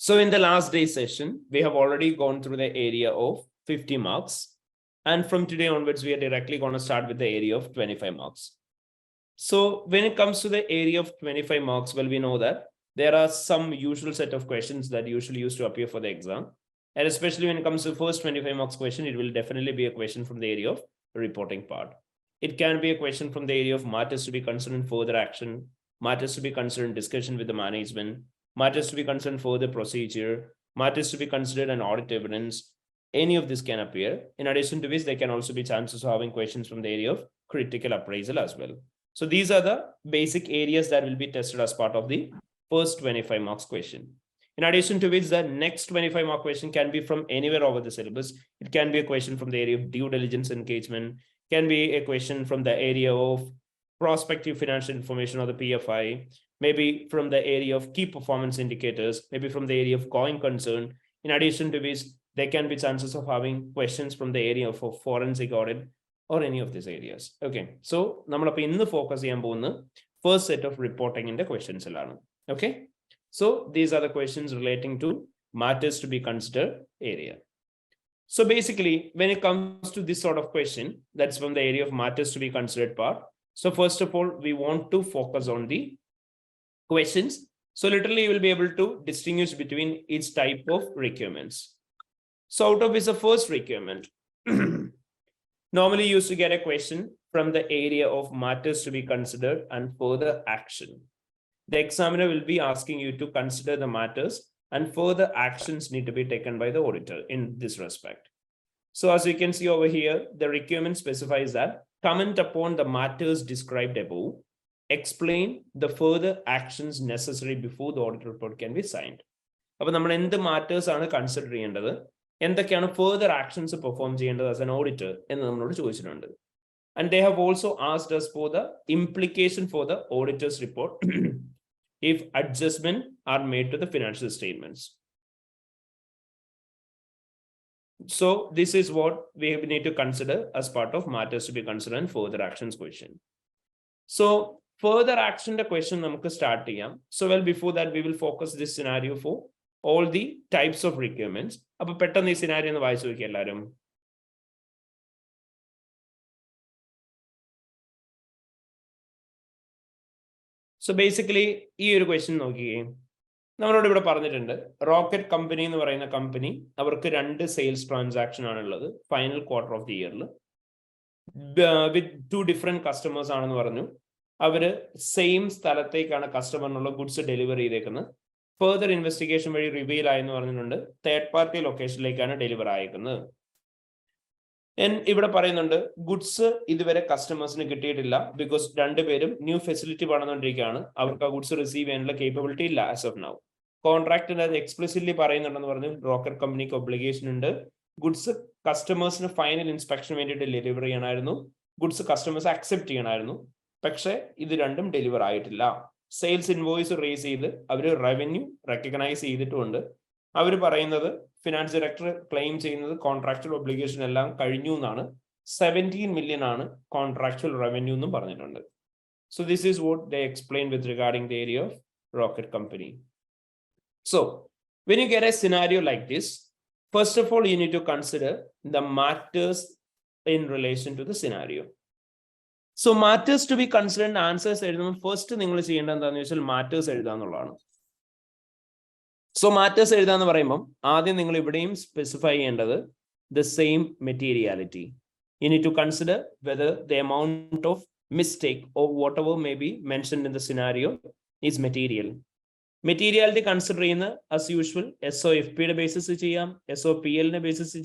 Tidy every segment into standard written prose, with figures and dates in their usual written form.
So in the last day session, we have already gone through the area of 50 marks. And from today onwards, we are directly going to start with the area of 25 marks. So when it comes to the area of 25 marks, well, we know that there are some usual set of questions that usually used to appear for the exam. And especially when it comes to the first 25 marks question, it will definitely be a question from the area of reporting part. It can be a question from the area of matters to be considered in further action, matters to be considered in discussion with the management, matters to be considered for the procedure, matters to be considered an audit evidence. Any of this can appear. In addition to which, there can also be chances of having questions from the area of critical appraisal as well. So these are the basic areas that will be tested as part of the first 25 marks question. In addition to which, the next 25 mark question can be from anywhere over the syllabus. It can be a question from the area of due diligence engagement, can be a question from the area of prospective financial information or the PFI, maybe from the area of key performance indicators, maybe from the area of going concern. In addition to which, there can be chances of having questions from the area of a forensic audit or any of these areas. Okay, so we will focus on the first set of reporting in the questions. Okay, so these are the questions relating to matters to be considered area. So basically, when it comes to this sort of question, that's from the area of matters to be considered part. So first of all, we want to focus on the questions. So literally, you will be able to distinguish between each type of requirements. So out of this, the first requirement, normally you used to get a question from the area of matters to be considered and further action. The examiner will be asking you to consider the matters and further actions need to be taken by the auditor in this respect. So as you can see over here, the requirement specifies that comment upon the matters described above, explain the further actions necessary before the audit report can be signed. But we have matters are considered and the further actions performed as an auditor. And they have also asked us for the implication for the auditor's report if adjustments are made to the financial statements. So this is what we need to consider as part of matters to be considered and further actions question. So further action the question we start. So well, before that, we will focus this scenario for all the types of requirements. Now, pattern this scenario in So basically, this question Rocket Company in the company, our current sales transaction on final quarter of the year with two different customers on our same stalathekana customer goods delivery. Further investigation will reveal third party location deliver. And if goods is customers because new facility goods receive capability as of now. Contract explicitly Rocket Company obligation goods customers final inspection delivery goods customers accept deliver sales invoice raise revenue recognize finance director claims contractual obligation 17 million contractual revenue. So this is what they explain with regarding the area of Rocket Company. So when you get a scenario like this, first of all, you need to consider the matters in relation to the scenario. So matters to be considered answers first matters. So matters specify the same materiality. You need to consider whether the amount of mistake or whatever may be mentioned in the scenario is material. Materiality consider as usual SOFP basis SOPL basis.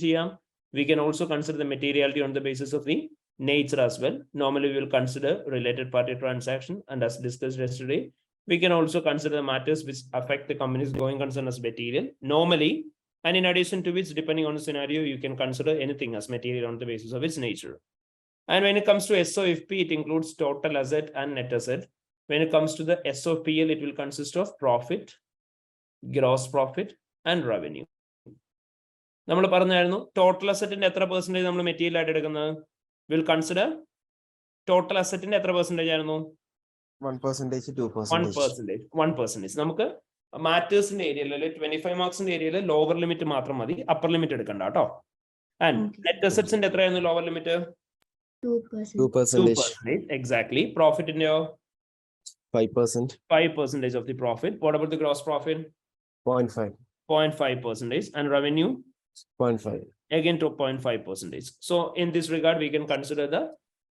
We can also consider the materiality on the basis of the nature as well. Normally, we will consider related party transaction, and as discussed yesterday, we can also consider the matters which affect the company's going concern as material. Normally, and in addition to which, depending on the scenario, you can consider anything as material on the basis of its nature. And when it comes to SOFP, it includes total asset and net asset. When it comes to the SOPL, it will consist of profit, gross profit, and revenue. Total asset in percentage material will consider total asset in percentage 1%, 2%. 1%. മാറ്റേഴ്സിന്റെ ഏരിയയിൽ 25 മാർക്സിന്റെ ഏരിയയിൽ lower limit മാത്രം മതി, upper limit എടുക്കണ്ട കേട്ടോ. And net അസറ്റ്സിന്റെ എത്രയായിരുന്നു lower limit? 2%. Exactly. Profit in your 5%. 5% of the profit. What about the gross profit? 0.5. 0.5%. And revenue? 0.5. Again to 0.5%. So in this regard, we can consider the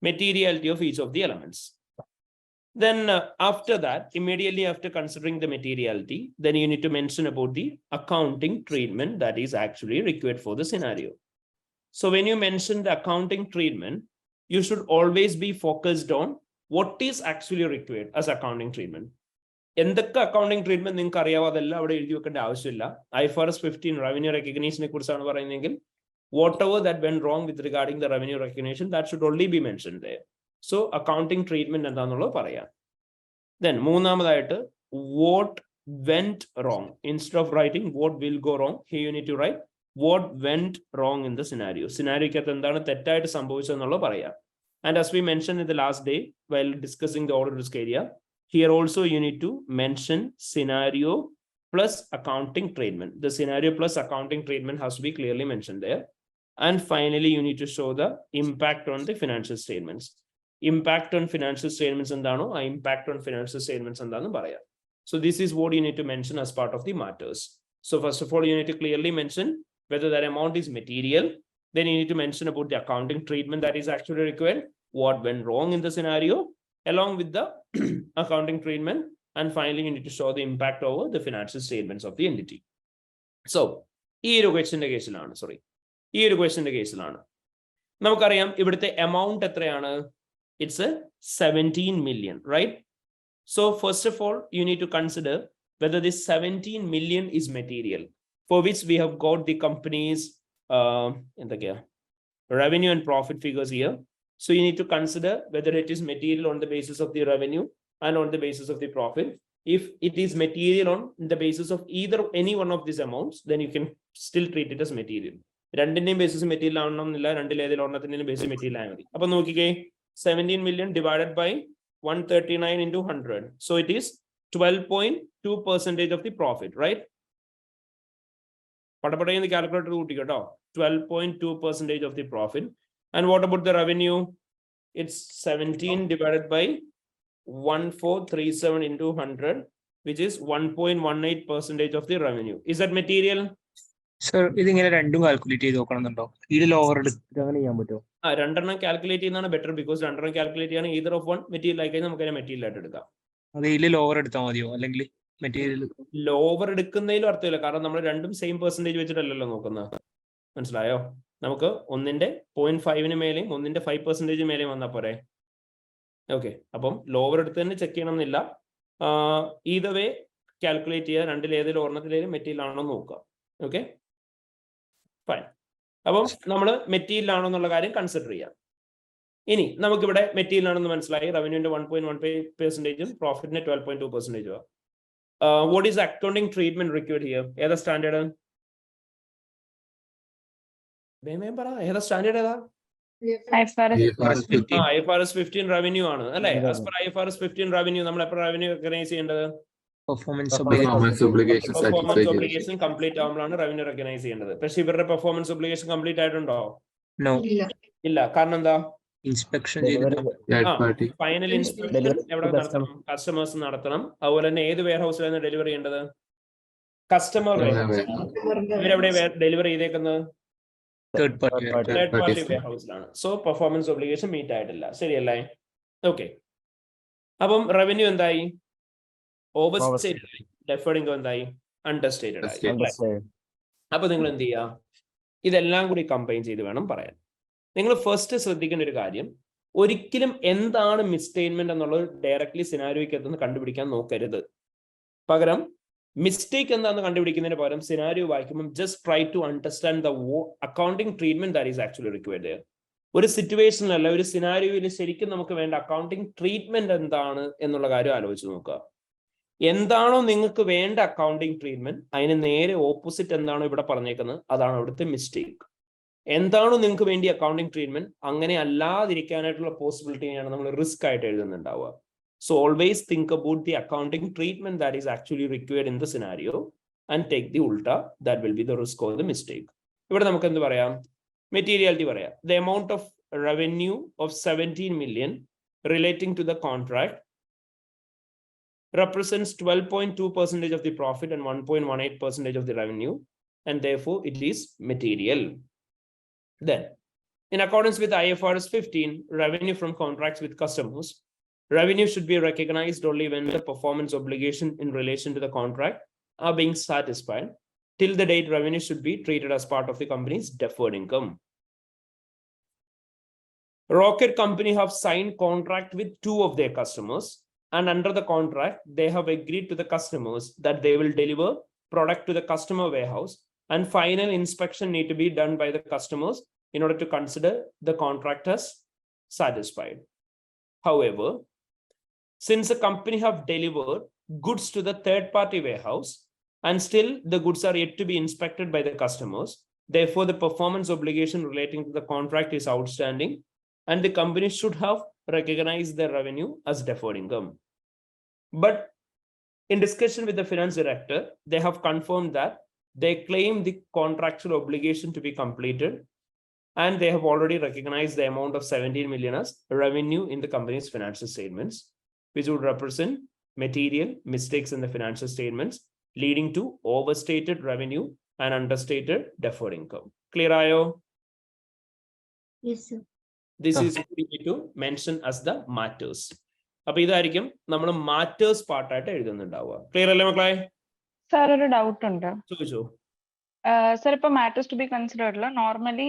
materiality of each of the elements. Then after that, immediately after considering the materiality, then you need to mention about the accounting treatment that is actually required for the scenario. So when you mention the accounting treatment, you should always be focused on what is actually required as accounting treatment. എന്തൊക്കെ accounting treatment നിങ്ങൾക്ക് അറിയാവോ അതെല്ലാം അവിടെ എഴുതി വെക്കേണ്ട ആവശ്യമില്ല. IFRS 15 revenue റെക്കഗ്നീഷനെ കുറിച്ചാണ് പറയുന്നതെങ്കിൽ whatever that went wrong with regarding the revenue recognition, that should only be mentioned there. So accounting treatment എന്താണെന്നുള്ളത് പറയാം. Then മൂന്നാമതായിട്ട് what went wrong. Instead of writing what will go wrong, here you need to write what went wrong in the scenario. സിനാരിയോക്കകത്ത് എന്താണ് തെറ്റായിട്ട് സംഭവിച്ചതെന്നുള്ളത് പറയാം. And as we mentioned in the last day while discussing the audit risk area, here also you need to mention scenario plus accounting treatment. The scenario plus accounting treatment has to be clearly mentioned there. And finally, you need to show the impact on the financial statements. Impact on financial statements endano, impact on financial statements endanu paraya. So this is what you need to mention as part of the matters. So first of all, you need to clearly mention whether that amount is material. Then you need to mention about the accounting treatment that is actually required, what went wrong in the scenario, along with the accounting treatment. And finally, you need to show the impact over the financial statements of the entity. So, ഈ ഒരു ക്വസ്റ്റ്യന്റെ കേസിലാണ് നമുക്കറിയാം ഇവിടുത്തെ amount എത്രയാണ്? It's 17 million, right? So first of all, you need to consider whether this 17 million is material, for which we have got the company's revenue and profit figures here. So you need to consider whether it is material on the basis of the revenue and on the basis of the profit. If it is material on the basis of either any one of these amounts, then you can still treat it as material. രണ്ടിന്റെയും basis material ആവണമെന്നില്ല, രണ്ടിലേതിൽ ഒരെണ്ണത്തിന്റെയും basis material ആയാൽ മതി. അപ്പൊ നോക്കിക്കേ, 17 million divided by 139 into 100. So it is 12.2% of the profit, right? പടപടയെന്ന് calculator കൂട്ടി കേട്ടോ. 12.2% of the profit. And what about the revenue? It's 17 divided by 1437 into 100, which is 1.18% of the revenue. Is that material? Sir, ഇതിങ്ങനെ രണ്ടും calculate ചെയ്ത് നോക്കണമെന്നുണ്ടോ? ഇതിൽ over എടുത്തിട്ട് അങ്ങനെ ചെയ്യാൻ പറ്റുമോ? രണ്ടെണ്ണം കാൽക്കുലേറ്റ് ചെയ്യുന്നതാണ് ബെറ്റർ, ബിക്കോസ് രണ്ടെണ്ണം കാൽക്കുലേറ്റ് ചെയ്യാൻ either of one മെറ്റീരിയൽ ആയി കഴിഞ്ഞാൽ നമുക്ക് അതിനെ മെറ്റീരിയൽ ആയിട്ട് എടുക്കാം. അത് ഇതിൽ ലോവർ എടുത്താൽ മതിയോ? അല്ലെങ്കിൽ മെറ്റീരിയൽ ലോവർ എടുക്കുന്നതിലും അർത്ഥമില്ല, കാരണം നമ്മൾ രണ്ടും സെയിം പെർസെന്റേജ് വെച്ചിട്ടല്ലല്ലോ നോക്കുന്നത്. മനസ്സിലായോ? നമുക്ക് ഒന്നിന്റെ 0.5 മേലെയും ഒന്നിന്റെ 5% മേലെയും വന്നാൽ പോരെ. ഓക്കെ, അപ്പം ലോവർ എടുത്ത് തന്നെ ചെക്ക് ചെയ്യണം എന്നില്ല. either way കാൽക്കുലേറ്റ് ചെയ്യുക, രണ്ടിലേതിലും ഒരെണ്ണത്തിലേലും മെറ്റീരിയൽ ആണോ നോക്കുക. Okay, fine. അപ്പം നമ്മൾ മെറ്റീരിയൽ ആണോ എന്നുള്ള കാര്യം കൺസിഡർ ചെയ്യാം. ഇനി നമുക്കിവിടെ മെറ്റീരിയൽ ആണെന്ന് മനസ്സിലായി. റവന്യൂന്റെ 1.15%, പ്രോഫിറ്റിന്റെ 12.2%. What is accounting treatment required here? ഏതാ സ്റ്റാൻഡേർഡ്? പറ, ഏതാ സ്റ്റാൻഡേർഡ്? ഏതാ? IFRS 15 റവന്യൂ ആണ് അല്ലെ? ആസ് പെർ IFRS 15 റവന്യൂ നമ്മൾ എപ്പോൾ റവന്യൂ റെക്കഗ്നൈസ് ചെയ്യേണ്ടത്? പെർഫോമൻസ് ഒബ്ലിഗേഷൻ കംപ്ലീറ്റ് ആകുമ്പോഴാണ് റവന്യൂ റെക്കഗ്നൈസ് ചെയ്യേണ്ടത്. പക്ഷെ ഇവരുടെ പെർഫോമൻസ് ഒബ്ലിഗേഷൻ കംപ്ലീറ്റ് ആയിട്ടുണ്ടോ? ഇല്ല. കാരണം എന്താ? ഇൻസ്പെക്ഷൻ ഫൈനൽ ഇൻസ്പെക്ഷൻ എവിടെ നടത്തണം? കസ്റ്റമേഴ്സ് നടത്തണം. അതുപോലെ തന്നെ ഏത് വെയർ ഹൗസിലാണ് ഡെലിവറി ചെയ്യേണ്ടത്? Customer warehouse. ഇവരെവിടെ ഡെലിവറി ചെയ്തേക്കുന്നത്? തേർഡ് പാർട്ടി വെയർ ഹൗസിലാണ്. സോ പെർഫോമൻസ് ഒബ്ലിഗേഷൻ മീറ്റ് ആയിട്ടില്ല. ശരിയല്ലേ? ഓക്കെ, അപ്പം റവന്യൂ എന്തായി? ഓവർ സ്റ്റേറ്റഡ് ആയി. ഡെഫേർഡ് ഇൻകം എന്തായി? അണ്ടർ സ്റ്റേറ്റഡ് ആയി. അപ്പൊ നിങ്ങൾ എന്ത് ചെയ്യുക? ഇതെല്ലാം കൂടി കമ്പൈൻ ചെയ്ത് വേണം പറയാൻ. നിങ്ങൾ ഫസ്റ്റ് ശ്രദ്ധിക്കേണ്ട ഒരു കാര്യം, ഒരിക്കലും എന്താണ് മിസ്സ്റ്റേറ്റ്മെന്റ് എന്നുള്ളത് ഡയറക്ട്ലി സിനാരിയോയ്ക്ക് എത്തുന്ന കണ്ടുപിടിക്കാൻ നോക്കരുത്. പകരം മിസ്റ്റേക്ക് എന്താണെന്ന് കണ്ടുപിടിക്കുന്നതിന് പകരം സിനാരിയോ വായിക്കുമ്പോൾ just try to understand the accounting treatment that is actually required. ഒരു സിറ്റുവേഷനിലല്ല, ഒരു സിനാരിയോയിൽ ശരിക്കും നമുക്ക് വേണ്ട അക്കൗണ്ടിങ് ട്രീറ്റ്മെന്റ് എന്താണ് എന്നുള്ള കാര്യം ആലോചിച്ച് നോക്കുക. എന്താണോ നിങ്ങൾക്ക് വേണ്ട അക്കൗണ്ടിങ് ട്രീറ്റ്മെന്റ്, അതിന് നേരെ ഓപ്പോസിറ്റ് എന്താണോ ഇവിടെ പറഞ്ഞേക്കുന്നത് അതാണ് അവിടുത്തെ മിസ്റ്റേക്ക്. എന്താണോ നിങ്ങൾക്ക് വേണ്ടി അക്കൗണ്ടിങ് ട്രീറ്റ്മെന്റ്, അങ്ങനെ അല്ലാതിരിക്കാനായിട്ടുള്ള പോസിബിലിറ്റിയാണ് നമ്മൾ റിസ്ക് ആയിട്ട് എഴുതുന്നുണ്ടാവുക. So always think about the accounting treatment that is actually required in the scenario and take the ulta. That will be the risk or the mistake. Materiality. The amount of revenue of 17 million relating to the contract represents 12.2% of the profit and 1.18% of the revenue, and therefore it is material. Then, in accordance with IFRS 15, revenue from contracts with customers, revenue should be recognized only when the performance obligation in relation to the contract are being satisfied. Till the date, revenue should be treated as part of the company's deferred income. Rocket Company have signed contract with 2 of their customers, and under the contract, they have agreed to the customers that they will deliver product to the customer warehouse, and final inspection need to be done by the customers in order to consider the contract as satisfied. However, since the company have delivered goods to the third-party warehouse, and still the goods are yet to be inspected by the customers, therefore the performance obligation relating to the contract is outstanding, and the company should have recognized the revenue as deferred income. But in discussion with the finance director, they have confirmed that they claim the contractual obligation to be completed, and they have already recognized the amount of 17 million as revenue in the company's financial statements, which would represent material mistakes in the financial statements, leading to overstated revenue and understated deferred income. Clear, Ayo? Yes, sir. This is what we need to mention as the matters. അപ്പോൾ ഇതായിരിക്കും നമ്മൾ matters പാർട്ടായിട്ട് എഴുതുന്നുണ്ടാവുക. Clear അല്ലേ മക്കളെ? Sir ഒരു doubt ഉണ്ട്. ചോദിച്ചോ. Sir ഇപ്പൊ മാറ്റേഴ്സ് ടു ബി കൺസിഡേർഡിൽ നോർമലി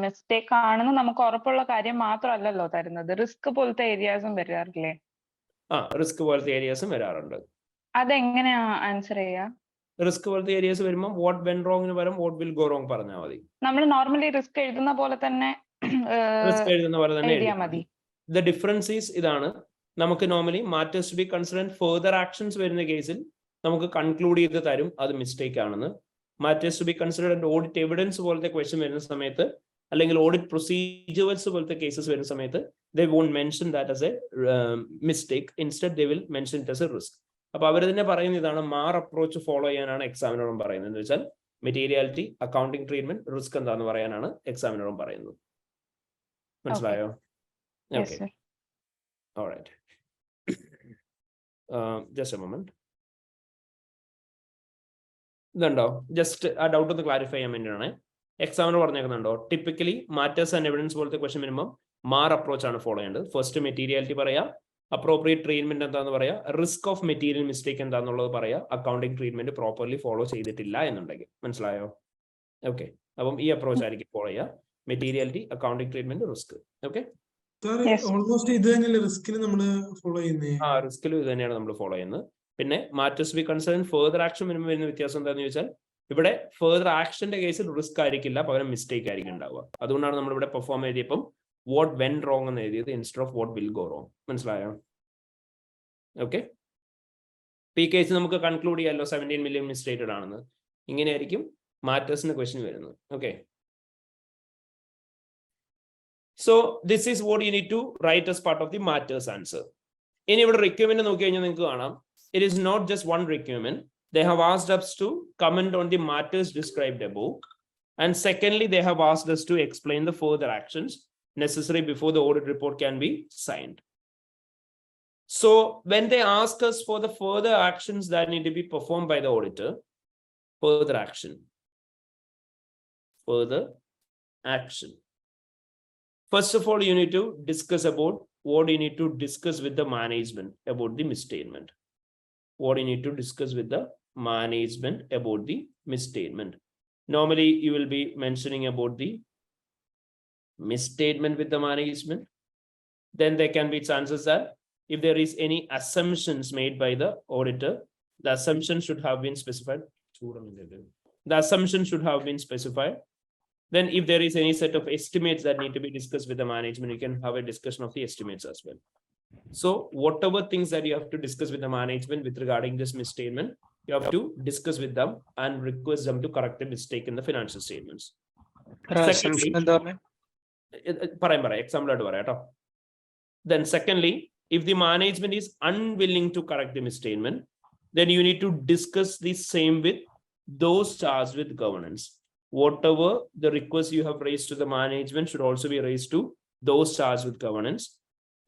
മിസ്റ്റേക്ക് ആണെന്ന് നമുക്ക് ഉറപ്പുള്ള കാര്യം മാത്രമല്ലല്ലോ തരുന്നത്, റിസ്ക് പോലത്തെ ഏരിയാസും വരാറില്ലേ? റിസ്ക് പോലത്തെ ഏരിയാസും വരാറുണ്ട്. അതെങ്ങനെയാ ആൻസർ ചെയ്യാ? റിസ്ക് പോലത്തെ ഏരിയാസ് വരുമ്പോൾ വാട്ട് വെൻ റോങ്ങിന് പകരം വാട്ട് വിൽ ഗോ റോങ് പറഞ്ഞാൽ മതി. നമ്മൾ നോർമലി റിസ്ക് എഴുതുന്ന പോലെ തന്നെ റിസ്ക് എഴുതുന്ന പോലെ തന്നെ എഴുതിയാൽ മതി. The difference is ഇതാണ്, നമുക്ക് normally matters to be considered further actions വരുന്ന കേസിൽ നമുക്ക് കൺക്ലൂഡ് ചെയ്ത് തരും അത് മിസ്റ്റേക്ക് ആണെന്ന്. Matters to be considered audit evidence പോലത്തെ ക്വസ്റ്റ്യൻ വരുന്ന സമയത്ത്, അല്ലെങ്കിൽ ഓഡിറ്റ് പ്രൊസീജിയേഴ്സ് പോലത്തെ കേസസ് വരുന്ന സമയത്ത് they won't mention that as a mistake. Instead they will mention it as a risk. അപ്പൊ അവർ തന്നെ പറയുന്ന ഇതാണ്, മാർ അപ്രോച്ച് ഫോളോ ചെയ്യാനാണ് എക്സാമിനറും പറയുന്നത്. എന്ന് വെച്ചാൽ മെറ്റീരിയാലിറ്റി, അക്കൗണ്ടിങ് ട്രീറ്റ്മെന്റ്, റിസ്ക് എന്താന്ന് പറയാനാണ് എക്സാമിനറും പറയുന്നത്. മനസ്സിലായോ? Yes, sir. All right. Just a moment. ഇതുണ്ടോ? ജസ്റ്റ് ആ ഡൗട്ട് ഒന്ന് ക്ലാരിഫൈ ചെയ്യാൻ വേണ്ടിയാണ്. എക്സാമിനർ പറഞ്ഞേക്കുന്നുണ്ടോ, ടിപ്പിക്കലി മാറ്റേഴ്സ് ആൻഡ് എവിഡൻസ് പോലത്തെ ക്വസ്റ്റ്യൻ വരുമ്പോൾ മാർ അപ്രോച്ച് ആണ് ഫോളോ ചെയ്യേണ്ടത്. ഫസ്റ്റ് മെറ്റീരിയാലിറ്റി പറയാ, അപ്രോപ്രിയേറ്റ് ട്രീറ്റ്മെന്റ് എന്താന്ന് പറയാ, റിസ്ക് ഓഫ് മെറ്റീരിയൽ മിസ്റ്റേക്ക് എന്താന്നുള്ളത് പറയാ, അക്കൗണ്ടിങ് ട്രീറ്റ്മെന്റ് പ്രോപ്പർലി ഫോളോ ചെയ്തിട്ടില്ല എന്നുണ്ടെങ്കിൽ. മനസ്സിലായോ? ഓക്കെ, അപ്പം ഈ അപ്രോച്ച് ആയിരിക്കും ഫോളോ ചെയ്യുക. Materiality, accounting treatment, risk. Okay, almost ഇത് തന്നെയല്ലേ റിസ്കിന് നമ്മൾ ഫോളോ ചെയ്യുന്നത്? റിസ്കിലും ഇത് തന്നെയാണ് നമ്മൾ ഫോളോ ചെയ്യുന്നത്. പിന്നെ matters B concern further action വരുമ്പോൾ വരുന്ന വ്യത്യാസം എന്താണെന്ന് ചോദിച്ചാൽ, ഇവിടെ ഫർദർ ആക്ഷന്റെ കേസിൽ റിസ്ക് ആയിരിക്കില്ല, പകരം മിസ്റ്റേക്ക് ആയിരിക്കും ഉണ്ടാവുക. അതുകൊണ്ടാണ് നമ്മൾ ഇവിടെ പെർഫോം എഴുതിയപ്പം വാട്ട് വെൻ റോങ് എന്ന് എഴുതിയത് instead of what will go wrong. മനസ്സിലായോ? ഓക്കെ, ഈ കേസ് നമുക്ക് കൺക്ലൂഡ് ചെയ്യാമല്ലോ 17 million മിസ്റ്റേക്കഡ് ആണെന്ന്. ഇങ്ങനെയായിരിക്കും മാറ്റേഴ്സിന്റെ ക്വസ്റ്റ്യൻ വരുന്നത്. Okay, so this is what you need to write as part of the matters answer. ഇനി ഇവിടെ റിക്വയർമെന്റ് നോക്കി കഴിഞ്ഞാൽ നിങ്ങൾക്ക് കാണാം, it is not just one requirement. They have asked us to comment on the matters described above, and secondly they have asked us to explain the further actions necessary before the audit report can be signed. So when they ask us for the further actions that need to be performed by the auditor, further action. First of all, you need to discuss about what you need to discuss with the management about the misstatement. What you need to discuss with the management about the misstatement. Normally, you will be mentioning about the misstatement with the management. Then there can be chances that if there is any assumptions made by the auditor, the assumption should have been specified. The assumption should have been specified. Then if there is any set of estimates that need to be discussed with the management, you can have a discussion of the estimates as well. So whatever things that you have to discuss with the management with regarding this misstatement, you have to discuss with them and request them to correct the mistake in the financial statements. Secondly, example. Then secondly, if the management is unwilling to correct the misstatement, then you need to discuss the same with those charged with governance. Whatever the request you have raised to the management should also be raised to those charged with governance.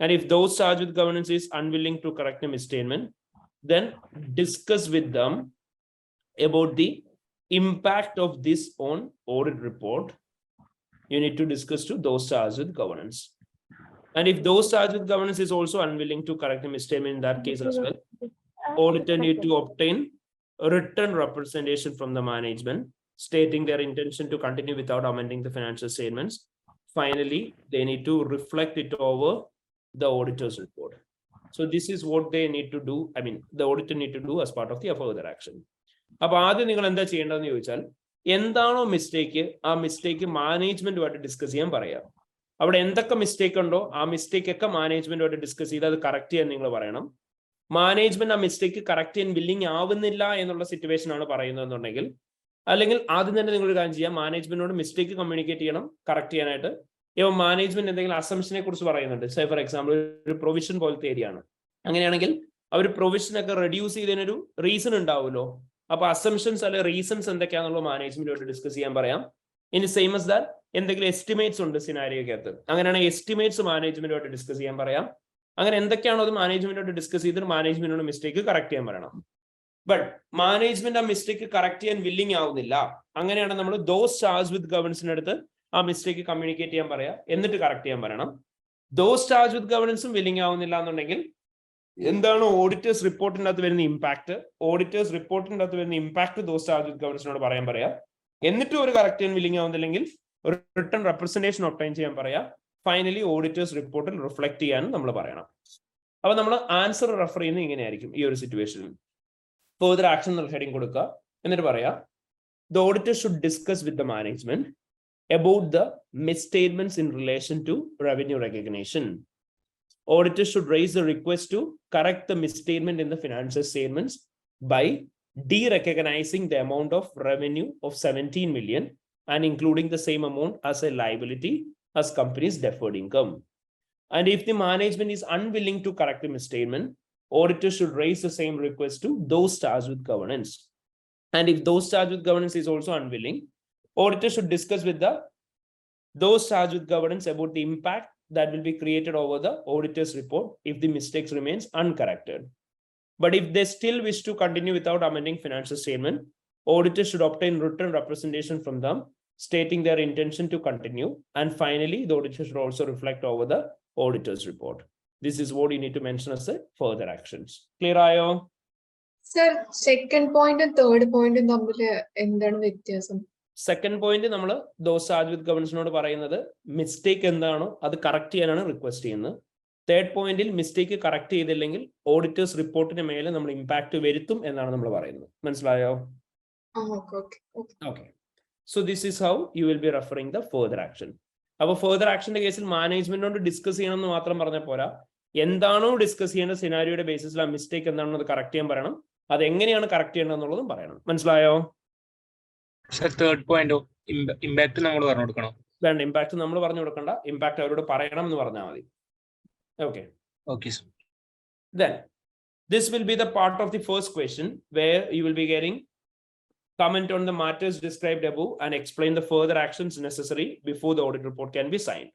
And if those charged with governance is unwilling to correct the misstatement, then discuss with them about the impact of this on audit report. You need to discuss to those charged with governance. And if those charged with governance is also unwilling to correct the misstatement in that case as well, auditor need to obtain a written representation from the management stating their intention to continue without amending the financial statements. Finally, they need to reflect it over the auditor's report. So this is what they need to do. I mean, the auditor need to do as part of the further action. അപ്പോൾ ആദ്യം നിങ്ങൾ എന്താ ചെയ്യേണ്ടതെന്ന് ചോദിച്ചാൽ, എന്താണോ mistake, ആ mistake മാനേജ്മെന്റുമായിട്ട് discuss ചെയ്യാൻ പറയാം. അവിടെ എന്തൊക്കെ മിസ്റ്റേക്ക് ഉണ്ടോ ആ മിസ്റ്റേക്ക് ഒക്കെ മാനേജ്മെന്റുമായിട്ട് ഡിസ്കസ് ചെയ്ത് അത് കറക്റ്റ് ചെയ്യാൻ നിങ്ങൾ പറയണം. മാനേജ്മെന്റ് ആ മിസ്റ്റേക്ക് കറക്റ്റ് ചെയ്യാൻ വില്ലിങ് ആവുന്നില്ല എന്നുള്ള സിറ്റുവേഷൻ ആണ് പറയുന്നതെന്നുണ്ടെങ്കിൽ, അല്ലെങ്കിൽ ആദ്യം തന്നെ നിങ്ങൾ ഒരു കാര്യം ചെയ്യാം, മാനേജ്മെന്റിനോട് മിസ്റ്റേക്ക് കമ്മ്യൂണിക്കേറ്റ് ചെയ്യണം കറക്റ്റ് ചെയ്യാനായിട്ട്. ഇപ്പോൾ മാനേജ്മെന്റ് എന്തെങ്കിലും അസംഷനെ കുറിച്ച് പറയുന്നുണ്ട്, സേ ഫോർ എക്സാമ്പിൾ ഒരു പ്രൊവിഷൻ പോലത്തെ ഏരിയ ആണ്, അങ്ങനെയാണെങ്കിൽ അവർ പ്രൊവിഷനൊക്കെ റെഡ്യൂസ് ചെയ്തതിനൊരു റീസൺ ഉണ്ടാവുമല്ലോ. അപ്പൊ അസംഷൻസ് അല്ലെ റീസൺസ് എന്തൊക്കെയാണെന്നുള്ള മാനേജ്മെന്റോട് ഡിസ്കസ് ചെയ്യാൻ പറയാം. ഇനി സെയിം as that എന്തെങ്കിലും എസ്റ്റിമേറ്റ്സ് ഉണ്ട് സിനാരിയോക്കകത്ത്, അങ്ങനെയാണെങ്കിൽ എസ്റ്റിമേറ്റ്സ് മാനേജ്മെന്റോട് ഡിസ്കസ് ചെയ്യാൻ പറയാം. അങ്ങനെ എന്തൊക്കെയാണോ അത് മാനേജ്മെന്റോട് ഡിസ്കസ് ചെയ്തിട്ട് മാനേജ്മെന്റിനോട് മിസ്റ്റേക്ക് കറക്റ്റ് ചെയ്യാൻ പറയണം. ബട്ട് മാനേജ്മെന്റ് ആ മിസ്റ്റേക്ക് കറക്റ്റ് ചെയ്യാൻ വില്ലിങ് ആവുന്നില്ല, അങ്ങനെയാണ് നമ്മൾ ദോസ് ചാർജ് വിത്ത് ഗവേണൻസിന്റെ അടുത്ത് ആ മിസ്റ്റേക്ക് കമ്മ്യൂണിക്കേറ്റ് ചെയ്യാൻ പറയാം, എന്നിട്ട് കറക്റ്റ് ചെയ്യാൻ പറയണം. ദോസ് ചാർജ് വിത്ത് ഗവേണൻസും വില്ലിങ് ആവുന്നില്ല എന്നുണ്ടെങ്കിൽ എന്താണ് ഓഡിറ്റേഴ്സ് റിപ്പോർട്ടിന്റെ അകത്ത് വരുന്ന ഇമ്പാക്ട്, ഓഡിറ്റേഴ്സ് റിപ്പോർട്ടിന്റെ അകത്ത് വരുന്ന ഇമ്പാക്ട് ദോസ് ചാർജ് വിത്ത് ഗവേണൻസിനോട് പറയാം. എന്നിട്ടും ഒരു കറക്റ്റ് ചെയ്യാൻ വില്ലിങ് ആവുന്നില്ലെങ്കിൽ ഒരു റിട്ടൺ റെപ്രസെന്റേഷൻ ഒബ്ടൈൻ ചെയ്യാൻ പറയാം. ഫൈനലി ഓഡിറ്റേഴ്സ് റിപ്പോർട്ടിൽ റിഫ്ലക്ട് ചെയ്യാനും നമ്മൾ പറയണം. അപ്പൊ നമ്മൾ ആൻസർ റെഫർ ചെയ്യുന്നത് ഇങ്ങനെയായിരിക്കും ഈ ഒരു സിറ്റുവേഷനിൽ. ഫർദർ ആക്ഷൻ എന്നുള്ള ഹെഡിങ് കൊടുക്കുക, എന്നിട്ട് പറയാം the auditor should discuss with the management about the misstatements in relation to revenue recognition. Auditors should raise the request to correct the misstatement in the financial statements by de-recognizing the amount of revenue of 17 million and including the same amount as a liability as company's deferred income. And if the management is unwilling to correct the misstatement, auditors should raise the same request to those charged with governance. And if those charged with governance is also unwilling, auditors should discuss with those charged with governance about the impact that will be created over the auditor's report if the mistakes remains uncorrected. But if they still wish to continue without amending financial statement, auditors should obtain written representation from them stating their intention to continue. And finally, the auditor should also reflect over the auditor's report. This is what you need to mention as a further actions. Clear ayo? Sir, second point and third point തമ്മിൽ എന്താണ് വ്യത്യാസം? Second point നമ്മൾ those charge വിത്ത് ഗവേണൻസിനോട് പറയുന്നത് mistake എന്താണോ അത് correct ചെയ്യാനാണ് request ചെയ്യുന്നത്. Third പോയിന്റിൽ മിസ്റ്റേക്ക് കറക്റ്റ് ചെയ്തില്ലെങ്കിൽ ഓഡിറ്റേഴ്സ് റിപ്പോർട്ടിന് മേലെ നമ്മൾ ഇമ്പാക്ട് വരുത്തും എന്നാണ് നമ്മൾ പറയുന്നത്. മനസ്സിലായോ? Okay. So this is how you will B referring the further action. അപ്പൊ ഫർദർ ആക്ഷന്റെ കേസിൽ മാനേജ്മെന്റിനോട് ഡിസ്കസ് ചെയ്യണം എന്ന് മാത്രം പറഞ്ഞാൽ പോരാ, എന്താണോ ഡിസ്കസ് ചെയ്യേണ്ട സിനാരിയോയുടെ ബേസിസിൽ ആ മിസ്റ്റേക്ക് എന്താണോ അത് കറക്റ്റ് ചെയ്യാൻ പറയണം, അത് എങ്ങനെയാണ് കറക്റ്റ് ചെയ്യേണ്ടത് എന്നുള്ളതും പറയണം. മനസ്സിലായോ? തേർഡ് പോയിന്റ് ഇമ്പാക്ട് നമ്മൾ പറഞ്ഞു കൊടുക്കണം. വേണ്ട, ഇമ്പാക്ട് നമ്മൾ പറഞ്ഞു കൊടുക്കണ്ട, ഇമ്പാക്ട് അവരോട് പറയണം എന്ന് പറഞ്ഞാൽ മതി. Okay. Okay, sir. Then this will be the part of the first question where you will be getting comment on the matters described above and explain the further actions necessary before the audit report can be signed.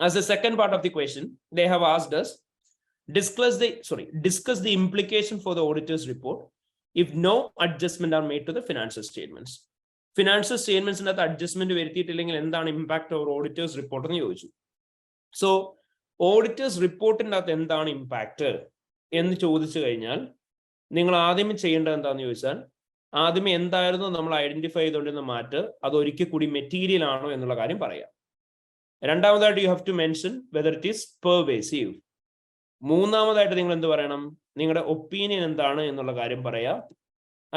As the second part of the question, they have asked us discuss the implication for the auditor's report if no adjustment are made to the financial statements. Financial statements in adjustment വരുത്തിയിട്ടില്ലെങ്കിൽ എന്താണ് impact over auditors report എന്ന് ചോദിച്ചു. So auditors റിപ്പോർട്ടിൻ്റെ അകത്ത് എന്താണ് impact എന്ന് ചോദിച്ചു കഴിഞ്ഞാൽ നിങ്ങൾ ആദ്യമേ ചെയ്യേണ്ടത് എന്താണെന്ന് ചോദിച്ചാൽ, ആദ്യമേ എന്തായിരുന്നു നമ്മൾ ഐഡന്റിഫൈ ചെയ്തുകൊണ്ടിരുന്ന മാറ്റർ അത് ഒരിക്കൽ കൂടി മെറ്റീരിയൽ ആണോ എന്നുള്ള കാര്യം പറയാം. രണ്ടാമതായിട്ട് you have to mention whether it is pervasive. മൂന്നാമതായിട്ട് നിങ്ങൾ എന്ത് പറയണം, നിങ്ങളുടെ ഒപ്പീനിയൻ എന്താണ് എന്നുള്ള കാര്യം പറയാം.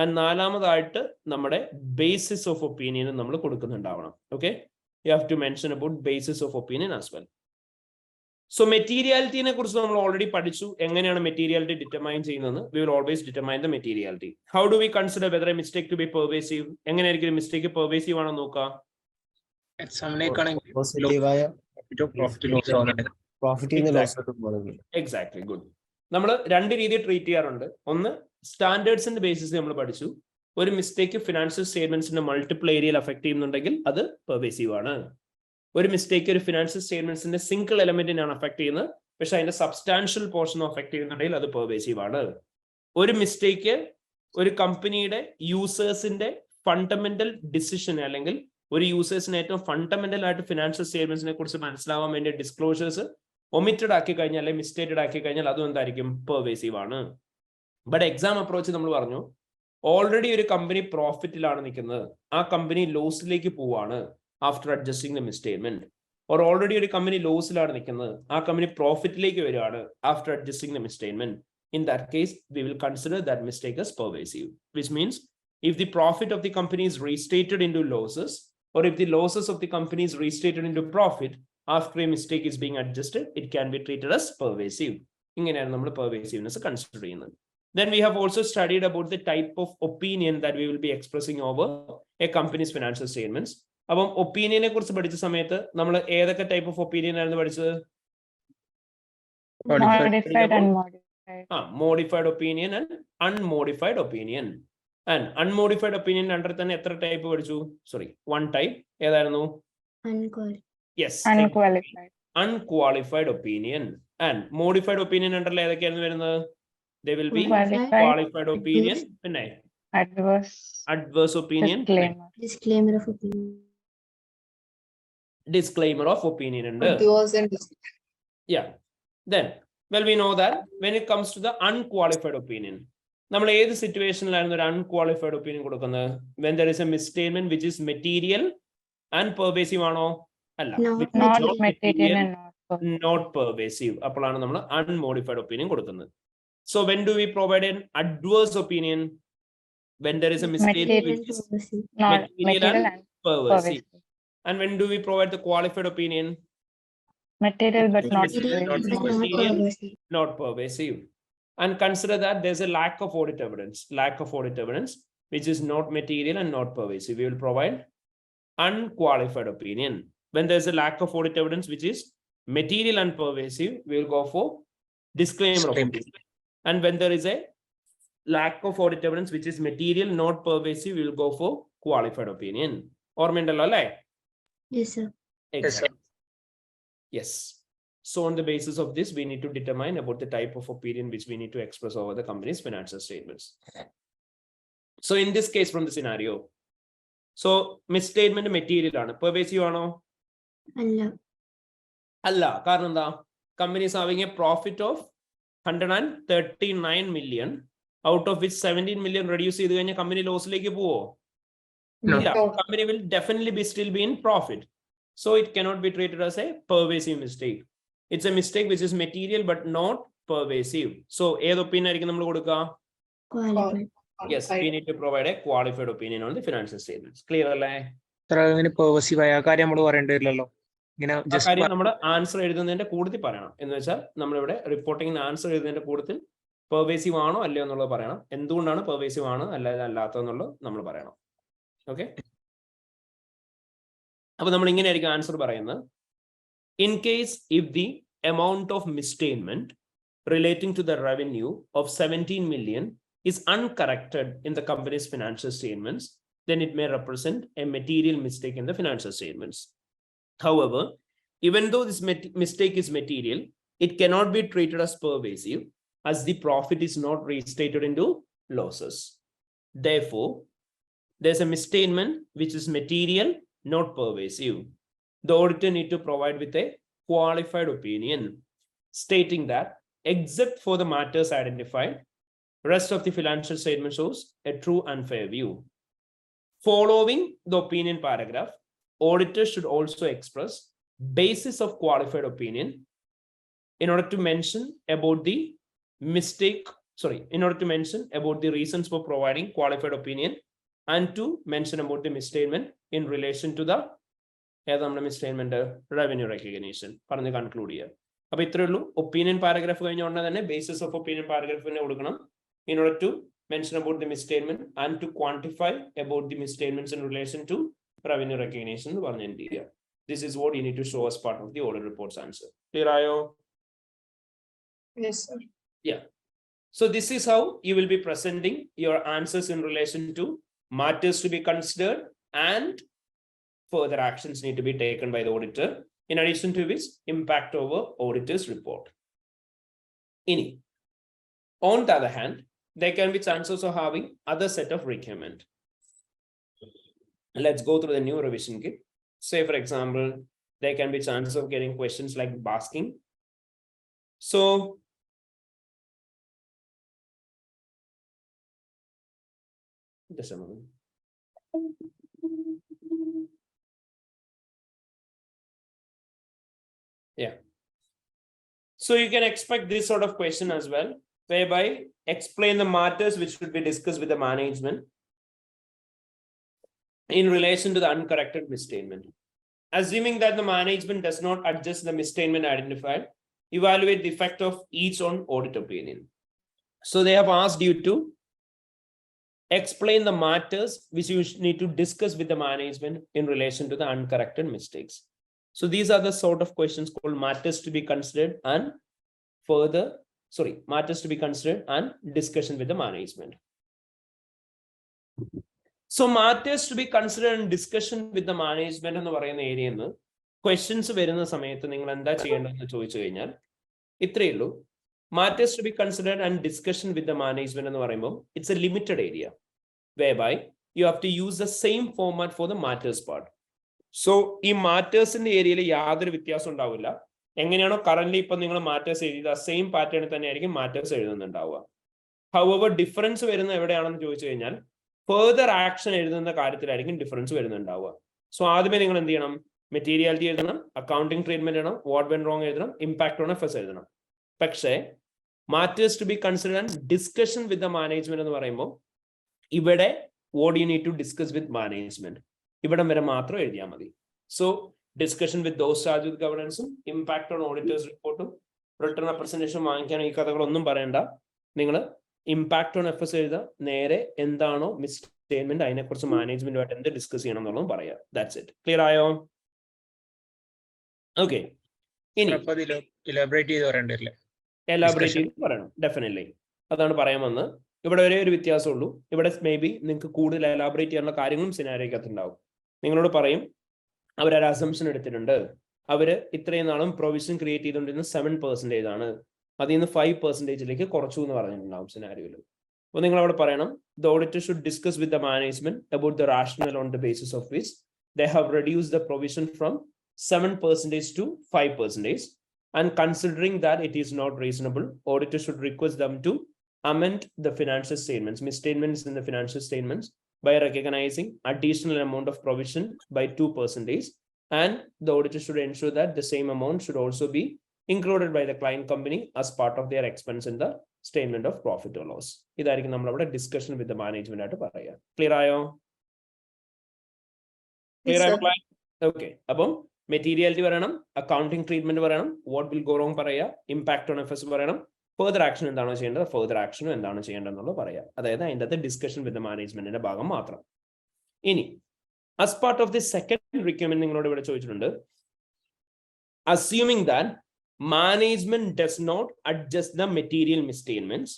ആൻഡ് നാലാമതായിട്ട് നമ്മുടെ ബേസിസ് ഓഫ് ഒപ്പീനിയൻ നമ്മൾ കൊടുക്കുന്നുണ്ടാവണം. Okay, you have to mention about basis of opinion as well. So മെറ്റീരിയാലിറ്റിനെ കുറിച്ച് നമ്മൾ ഓൾറെഡി പഠിച്ചു, എങ്ങനെയാണ് മെറ്റീരിയാലിറ്റി ഡിറ്റർമൈൻ ചെയ്യുന്നത്. We will always determine the materiality. How do we consider whether a mistake to be pervasive? എങ്ങനെയായിരിക്കും mistake pervasive ആണോ നോക്കാം? Profit loss ആവുന്നുണ്ട്. Profit in the loss of money. Exactly good. നമ്മൾ രണ്ട് രീതിയിൽ ട്രീറ്റ് ചെയ്യാറുണ്ട്. ഒന്ന് സ്റ്റാൻഡേർഡ്സിന്റെ ബേസിസ് നമ്മൾ പഠിച്ചു. ഒരു മിസ്റ്റേക്ക് ഫിനാൻഷ്യൽ സ്റ്റേറ്റ്മെന്റ്സിന്റെ മൾട്ടിപ്പിൾ ഏരിയയിൽ അഫക്ട് ചെയ്യുന്നുണ്ടെങ്കിൽ അത് പെർവേസീവ് ആണ്. ഒരു മിസ്റ്റേക്ക് ഒരു ഫിനാൻഷ്യൽ സ്റ്റേറ്റ്മെന്റ്സിന്റെ സിംഗിൾ എലമെന്റിനാണ് അഫക്ട് ചെയ്യുന്നത്, പക്ഷെ അതിന്റെ സബ്സ്റ്റാൻഷ്യൽ പോർഷൻ അഫക്ട് ചെയ്യുന്നുണ്ടെങ്കിൽ അത് പെർവേസീവ് ആണ്. ഒരു മിസ്റ്റേക്ക് ഒരു കമ്പനിയുടെ യൂസേഴ്സിന്റെ ഫണ്ടമെന്റൽ ഡിസിഷന് അല്ലെങ്കിൽ ഒരു യൂസേഴ്സിന് ഏറ്റവും ഫണ്ടമെന്റൽ ആയിട്ട് ഫിനാൻഷ്യൽ സ്റ്റേറ്റ്മെന്റ്സിനെ കുറിച്ച് മനസ്സിലാവാൻ വേണ്ടി ഡിസ്ക്ലോഷേഴ്സ് ഒമിറ്റഡ് ആക്കി കഴിഞ്ഞാൽ അല്ലെങ്കിൽ മിസ്റ്റേറ്റഡ് ആക്കി കഴിഞ്ഞാൽ അതും എന്തായിരിക്കും പെർവേസീവ് ആണ്. ബട്ട് എക്സാം അപ്രോച്ച് നമ്മൾ പറഞ്ഞു, ഓൾറെഡി ഒരു കമ്പനി പ്രോഫിറ്റിലാണ് നിൽക്കുന്നത്, ആ കമ്പനി ലോസിലേക്ക് പോവാണ് after adjusting the മിസ്റ്റേറ്റ്മെന്റ്. Or already ഒരു കമ്പനി ലോസിലാണ് നിൽക്കുന്നത്, ആ കമ്പനി പ്രോഫിറ്റിലേക്ക് വരികയാണ് after adjusting the മിസ്റ്റേറ്റ്മെന്റ്. In that case, we will consider that mistake as pervasive, which means if the profit of the company is restated into losses, or if the losses of the company is restated into profit after a mistake is being adjusted, it can be treated as pervasive. ഇങ്ങനെയാണ് നമ്മൾ pervasiveness consider ചെയ്യുന്നത്. Then we have also studied about the type of opinion that we will be expressing over a company's financial statements. അപ്പം ഒപ്പീനിയനെ കുറിച്ച് പഠിച്ച സമയത്ത് നമ്മൾ ഏതൊക്കെ type of opinion ആയിരുന്നു പഠിച്ചത്? Modified and modified. Modified opinion and unmodified opinion. And unmodified opinion under തന്നെ എത്ര ടൈപ്പ് പഠിച്ചു? സോറി, one type ഏതായിരുന്നു? Unqualified. Yes, Unqualified. unqualified opinion. And modified opinion under ഏതൊക്കെയായിരുന്നു വരുന്നത്? They will be Qualified. qualified opinion, പിന്നെ adverse opinion, Disclaimer of opinion. disclaimer of opinion ഉണ്ട്. Adverse and Yeah. Then, well, we know that when it comes to the unqualified opinion, നമ്മൾ ഏത് സിറ്റുവേഷനിലായിരുന്നു ഒരു unqualified opinion കൊടുക്കുന്നത്? When there is a misstatement which is material and pervasive ആണോ? അല്ല, Not material and not pervasive. അപ്പോഴാണ് നമ്മൾ unmodified opinion കൊടുക്കുന്നത്. So when do we provide an adverse opinion? When there is a misstatement which is not material and and pervasive. And when do we provide the qualified opinion? material but not Material, not pervasive. And consider that there's a lack of audit evidence, which is not material and not pervasive. We will provide unqualified opinion. When there's a lack of audit evidence, which is material and pervasive, we will go for disclaimer of opinion. And when there is a lack of audit evidence, which is material, not pervasive, we will go for qualified opinion. ഓർമ്മയുണ്ടല്ലോ അല്ലേ? Yes, sir. Exactly. Yes. So on the basis of this, we need to determine about the type of opinion which we need to express over the company's financial statements. So in this case, from the scenario, so misstatement material ആണ്, pervasive ആണോ? അല്ല. കാരണം എന്താ? Company is having a profit of 139 million, out of which 17 million reduce ചെയ്ത് കഴിഞ്ഞാൽ company ലോസിലേക്ക് പോവോ? ഇല്ല. Company will definitely still be in profit. So it cannot be treated as a pervasive mistake. It's a mistake which is material but not pervasive. So ഏത് opinion ആയിരിക്കും നമ്മൾ കൊടുക്കുക? Qualified. Yes, we need to provide a qualified opinion on the financial statements. Clear അല്ലേ? Pervasive ആയ കാര്യം നമ്മൾ പറയേണ്ടില്ലല്ലോ. ഇങ്ങനെ കാര്യം നമ്മൾ ആൻസർ എഴുതുന്നതിന്റെ കൂടുതൽ പറയണം. എന്ന് വെച്ചാൽ നമ്മളിവിടെ റിപ്പോർട്ടിംഗിന് ആൻസർ എഴുതുന്നതിന്റെ കൂടുതൽ പെർവേസീവ് ആണോ അല്ലയോ എന്നുള്ളത് പറയണം. എന്തുകൊണ്ടാണ് പെർവേസീവ് ആണ് അല്ലാത്തതെന്നുള്ളത് നമ്മൾ പറയണം. ഓക്കെ, അപ്പൊ നമ്മൾ ഇങ്ങനെയായിരിക്കും ആൻസർ പറയുന്നത്. In case if the amount of misstatement relating to the revenue of 17 million is uncorrected in the company's financial statements, then it may represent a material mistake in the financial statements. However, even though this mistake is material, it cannot be treated as pervasive as the profit is not restated into losses. Therefore, there's a misstatement which is material, not pervasive. The auditor need to provide with a qualified opinion stating that except for the matters identified, rest of the financial statement shows a true and fair view. Following the opinion paragraph, auditors should also express basis of qualified opinion in order to mention about the reasons for providing qualified opinion and to mention about the misstatement in relation to the misstatement revenue recognition. പറഞ്ഞ് conclude ചെയ്യുക. അപ്പൊ ഇത്രയേ ഉള്ളൂ. Opinion paragraph കഴിഞ്ഞ ഉടനെ തന്നെ basis of opinion paragraph തന്നെ കൊടുക്കണം. In order to mention about the misstatement and to quantify about the misstatements in relation to revenue recognition എന്ന് പറഞ്ഞ് എൻഡ് ചെയ്യുക. This is what you need to show as part of the audit report's answer. Clear, Ayo? Yes, sir. Yeah. So this is how you will be presenting your answers in relation to matters to be considered and further actions need to be taken by the auditor. In addition to which, impact over auditor's report. On the other hand, there can be chances of having other set of requirement. Let's go through the new revision kit. Say, for example, there can be chances of getting questions like basking. So, just a moment. Yeah. So you can expect this sort of question as well, whereby explain the matters which should be discussed with the management in relation to the uncorrected misstatement. Assuming that the management does not adjust the misstatement identified, evaluate the effect of each on audit opinion. So they have asked you to explain the matters which you need to discuss with the management in relation to the uncorrected mistakes. So these are the sort of questions called matters to be considered and matters to be considered and discussion with the management. So matters to be considered and discussion with the management എന്ന് പറയുന്ന ഏരിയയിൽ നിന്ന് questions വരുന്ന സമയത്ത് നിങ്ങൾ എന്താ ചെയ്യേണ്ടതെന്ന് ചോദിച്ചു കഴിഞ്ഞാൽ ഇത്രയേ ഉള്ളൂ. Matters to be considered and discussion with the management എന്ന് പറയുമ്പോൾ it's a limited area whereby you have to use the same format for the matters part. So ഈ മാറ്റേഴ്സിന്റെ ഏരിയയിൽ യാതൊരു വ്യത്യാസം ഉണ്ടാവില്ല. എങ്ങനെയാണോ കറന്റ് ഇപ്പൊ നിങ്ങൾ മാറ്റേഴ്സ് എഴുതിയത് സെയിം പാറ്റേണിൽ തന്നെയായിരിക്കും മാറ്റേഴ്സ് എഴുതുന്നുണ്ടാവുക. However, ഡിഫറൻസ് വരുന്ന എവിടെയാണെന്ന് ചോദിച്ചു കഴിഞ്ഞാൽ ഫെർദർ ആക്ഷൻ എഴുതുന്ന കാര്യത്തിലായിരിക്കും ഡിഫറൻസ് വരുന്നുണ്ടാവുക. സോ ആദ്യമേ നിങ്ങൾ എന്ത് ചെയ്യണം? മെറ്റീരിയാലിറ്റി എഴുതണം, അക്കൗണ്ടിങ് ട്രീറ്റ്മെന്റ് എഴുതണം, വാട്ട് വെന്റ് റോങ് എഴുതണം, ഇമ്പാക്ട് ഓൺ എഫേഴ്സ് എഴുതണം. പക്ഷേ matters to be consider and discussion with the management എന്ന് പറയുമ്പോൾ ഇവിടെ what you need to discuss with management ഇവിടം വരെ മാത്രം എഴുതിയാൽ മതി. So discussion with those charge with ഗവർണൻസും ഇമ്പാക്ട് ഓൺ ഓഡിറ്റേഴ്സ് റിപ്പോർട്ടും റിട്ടേൺ റെപ്രസെന്റേഷൻ വാങ്ങിക്കാൻ ഈ കഥകളൊന്നും പറയണ്ട. നിങ്ങൾ ഇമ്പാക്ട് ഓൺ എഫേഴ്സ് എഴുതുക, നേരെ എന്താണോ മിസ്സ്റ്റേറ്റ്മെന്റ് അതിനെക്കുറിച്ച് മാനേജ്മെന്റുമായിട്ട് എന്ത് ഡിസ്കസ് ചെയ്യണം എന്നുള്ളതും പറയാം. That's it. ക്ലിയർ ആയോ? ഓക്കെ. ഇനി എലാബറേറ്റ് ചെയ്ത് പറയണ്ടല്ലേ? എലാബറേറ്റ് ചെയ്ത് പറയണം, ഡെഫിനറ്റ്ലി. അതാണ് പറയാൻ വന്നത്. ഇവിടെ ഒരേ ഒരു വ്യത്യാസമുള്ളൂ. ഇവിടെ മേ ബി നിങ്ങൾക്ക് കൂടുതൽ എലാബറേറ്റ് ചെയ്യാനുള്ള കാര്യങ്ങളും സിനാരിയോക്കകത്തുണ്ടാവും. നിങ്ങളോട് പറയും അവരൊരു അസംഷൻ എടുത്തിട്ടുണ്ട്, അവര് ഇത്രയും നാളും പ്രൊവിഷൻ ക്രിയേറ്റ് ചെയ്തുകൊണ്ടിരുന്ന 7% ആണ്, അതിൽ നിന്ന് 5% കുറച്ചു എന്ന് പറഞ്ഞിട്ടുണ്ടാവും സിനാരിയോയിൽ. അപ്പോൾ നിങ്ങൾ അവിടെ പറയണം the auditor should discuss with the management about the rational on the basis of which they have reduced the provision from 7% to 5%, and considering that it is not reasonable, auditor should request them to amend the financial statements, misstatements in the financial statements by recognizing additional amount of provision by 2%, and the auditor should ensure that the same amount should also be included by the client company as part of their expense in the statement of profit or loss. ഇതായിരിക്കും നമ്മൾ അവിടെ discussion വിത്ത് management ആയിട്ട് പറയാം. Clear ആയോ? Clear ആയോ? Okay. അപ്പം materiality പറയണം, accounting treatment പറയണം, വാട്ട് വിൽ ഗോ റോങ് പറയാം, ഇമ്പാക്ട് ഓൺ എഫേഴ്സ് പറയണം, ഫെർദർ ആക്ഷൻ എന്താണോ ചെയ്യേണ്ടത് ഫെർദർ ആക്ഷനും എന്താണ് ചെയ്യേണ്ടത് എന്നുള്ളത് പറയാം. അതായത് അതിൻ്റെ അകത്ത് ഡിസ്കഷൻ വിത്ത് മാനേജ്മെന്റിന്റെ ഭാഗം മാത്രം. ഇനി as part of the second requirement നിങ്ങളോട് ഇവിടെ ചോദിച്ചിട്ടുണ്ട്, assuming that management does not adjust the material misstatements,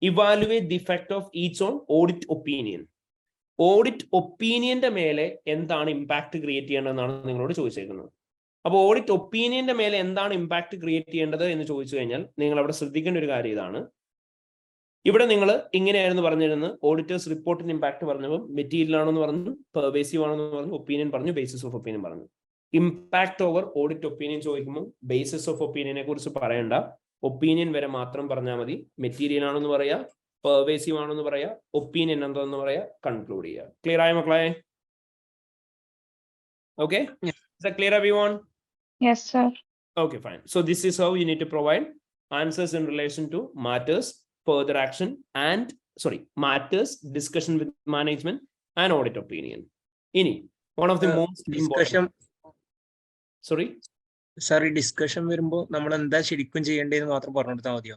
evaluate the effect of each on audit opinion. Audit ഒപ്പീനിയന്റെ മേലെ എന്താണ് ഇമ്പാക്ട് ക്രിയേറ്റ് ചെയ്യേണ്ടതെന്നാണ് നിങ്ങളോട് ചോദിച്ചേക്കുന്നത്. അപ്പോൾ ഓഡിറ്റ് ഒപ്പീനിയന്റെ മേലെ എന്താണ് ഇമ്പാക്ട് ക്രിയേറ്റ് ചെയ്യേണ്ടത് എന്ന് ചോദിച്ചു കഴിഞ്ഞാൽ നിങ്ങൾ അവിടെ ശ്രദ്ധിക്കേണ്ട ഒരു കാര്യം ഇതാണ്. ഇവിടെ നിങ്ങൾ ഇങ്ങനെയായിരുന്നു പറഞ്ഞിരുന്നത്, ഓഡിറ്റേഴ്സ് റിപ്പോർട്ടിന് ഇമ്പാക്ട് പറഞ്ഞപ്പോൾ മെറ്റീരിയൽ ആണെന്ന് പറഞ്ഞു, പെർവേസീവ് ആണെന്ന് പറഞ്ഞു, ഒപ്പീനിയൻ പറഞ്ഞു, ബേസിസ് ഓഫ് ഒപ്പീനിയൻ പറഞ്ഞു. ഇമ്പാക്ട് ഓവർ ഓഡിറ്റ് ഒപ്പീനിയൻ ചോദിക്കുമ്പോൾ ബേസിസ് ഓഫ് ഒപ്പീനിയനെ കുറിച്ച് പറയണ്ട, ഒപ്പീനിയൻ വരെ മാത്രം പറഞ്ഞാൽ മതി. മെറ്റീരിയൽ ആണെന്ന് പറയാ, പെർവേസീവ് ആണെന്ന് പറയാ, ഒപ്പീനിയൻ എന്താന്ന് പറയാ, കൺക്ലൂഡ് ചെയ്യുക. ക്ലിയർ ആയ മക്കളെ? Okay, clear everyone? Yes, sir. Okay, fine. So this is how you need to provide answers in relation to matters, further action, and matters, discussion with management, and audit opinion. Ini one of the most discussion. Sorry, discussion വരുമ്പോ നമ്മൾ എന്താ ശരിക്കും ചെയ്യേണ്ടതെന്ന് മാത്രം പറഞ്ഞു കൊടുത്താൽ മതിയോ?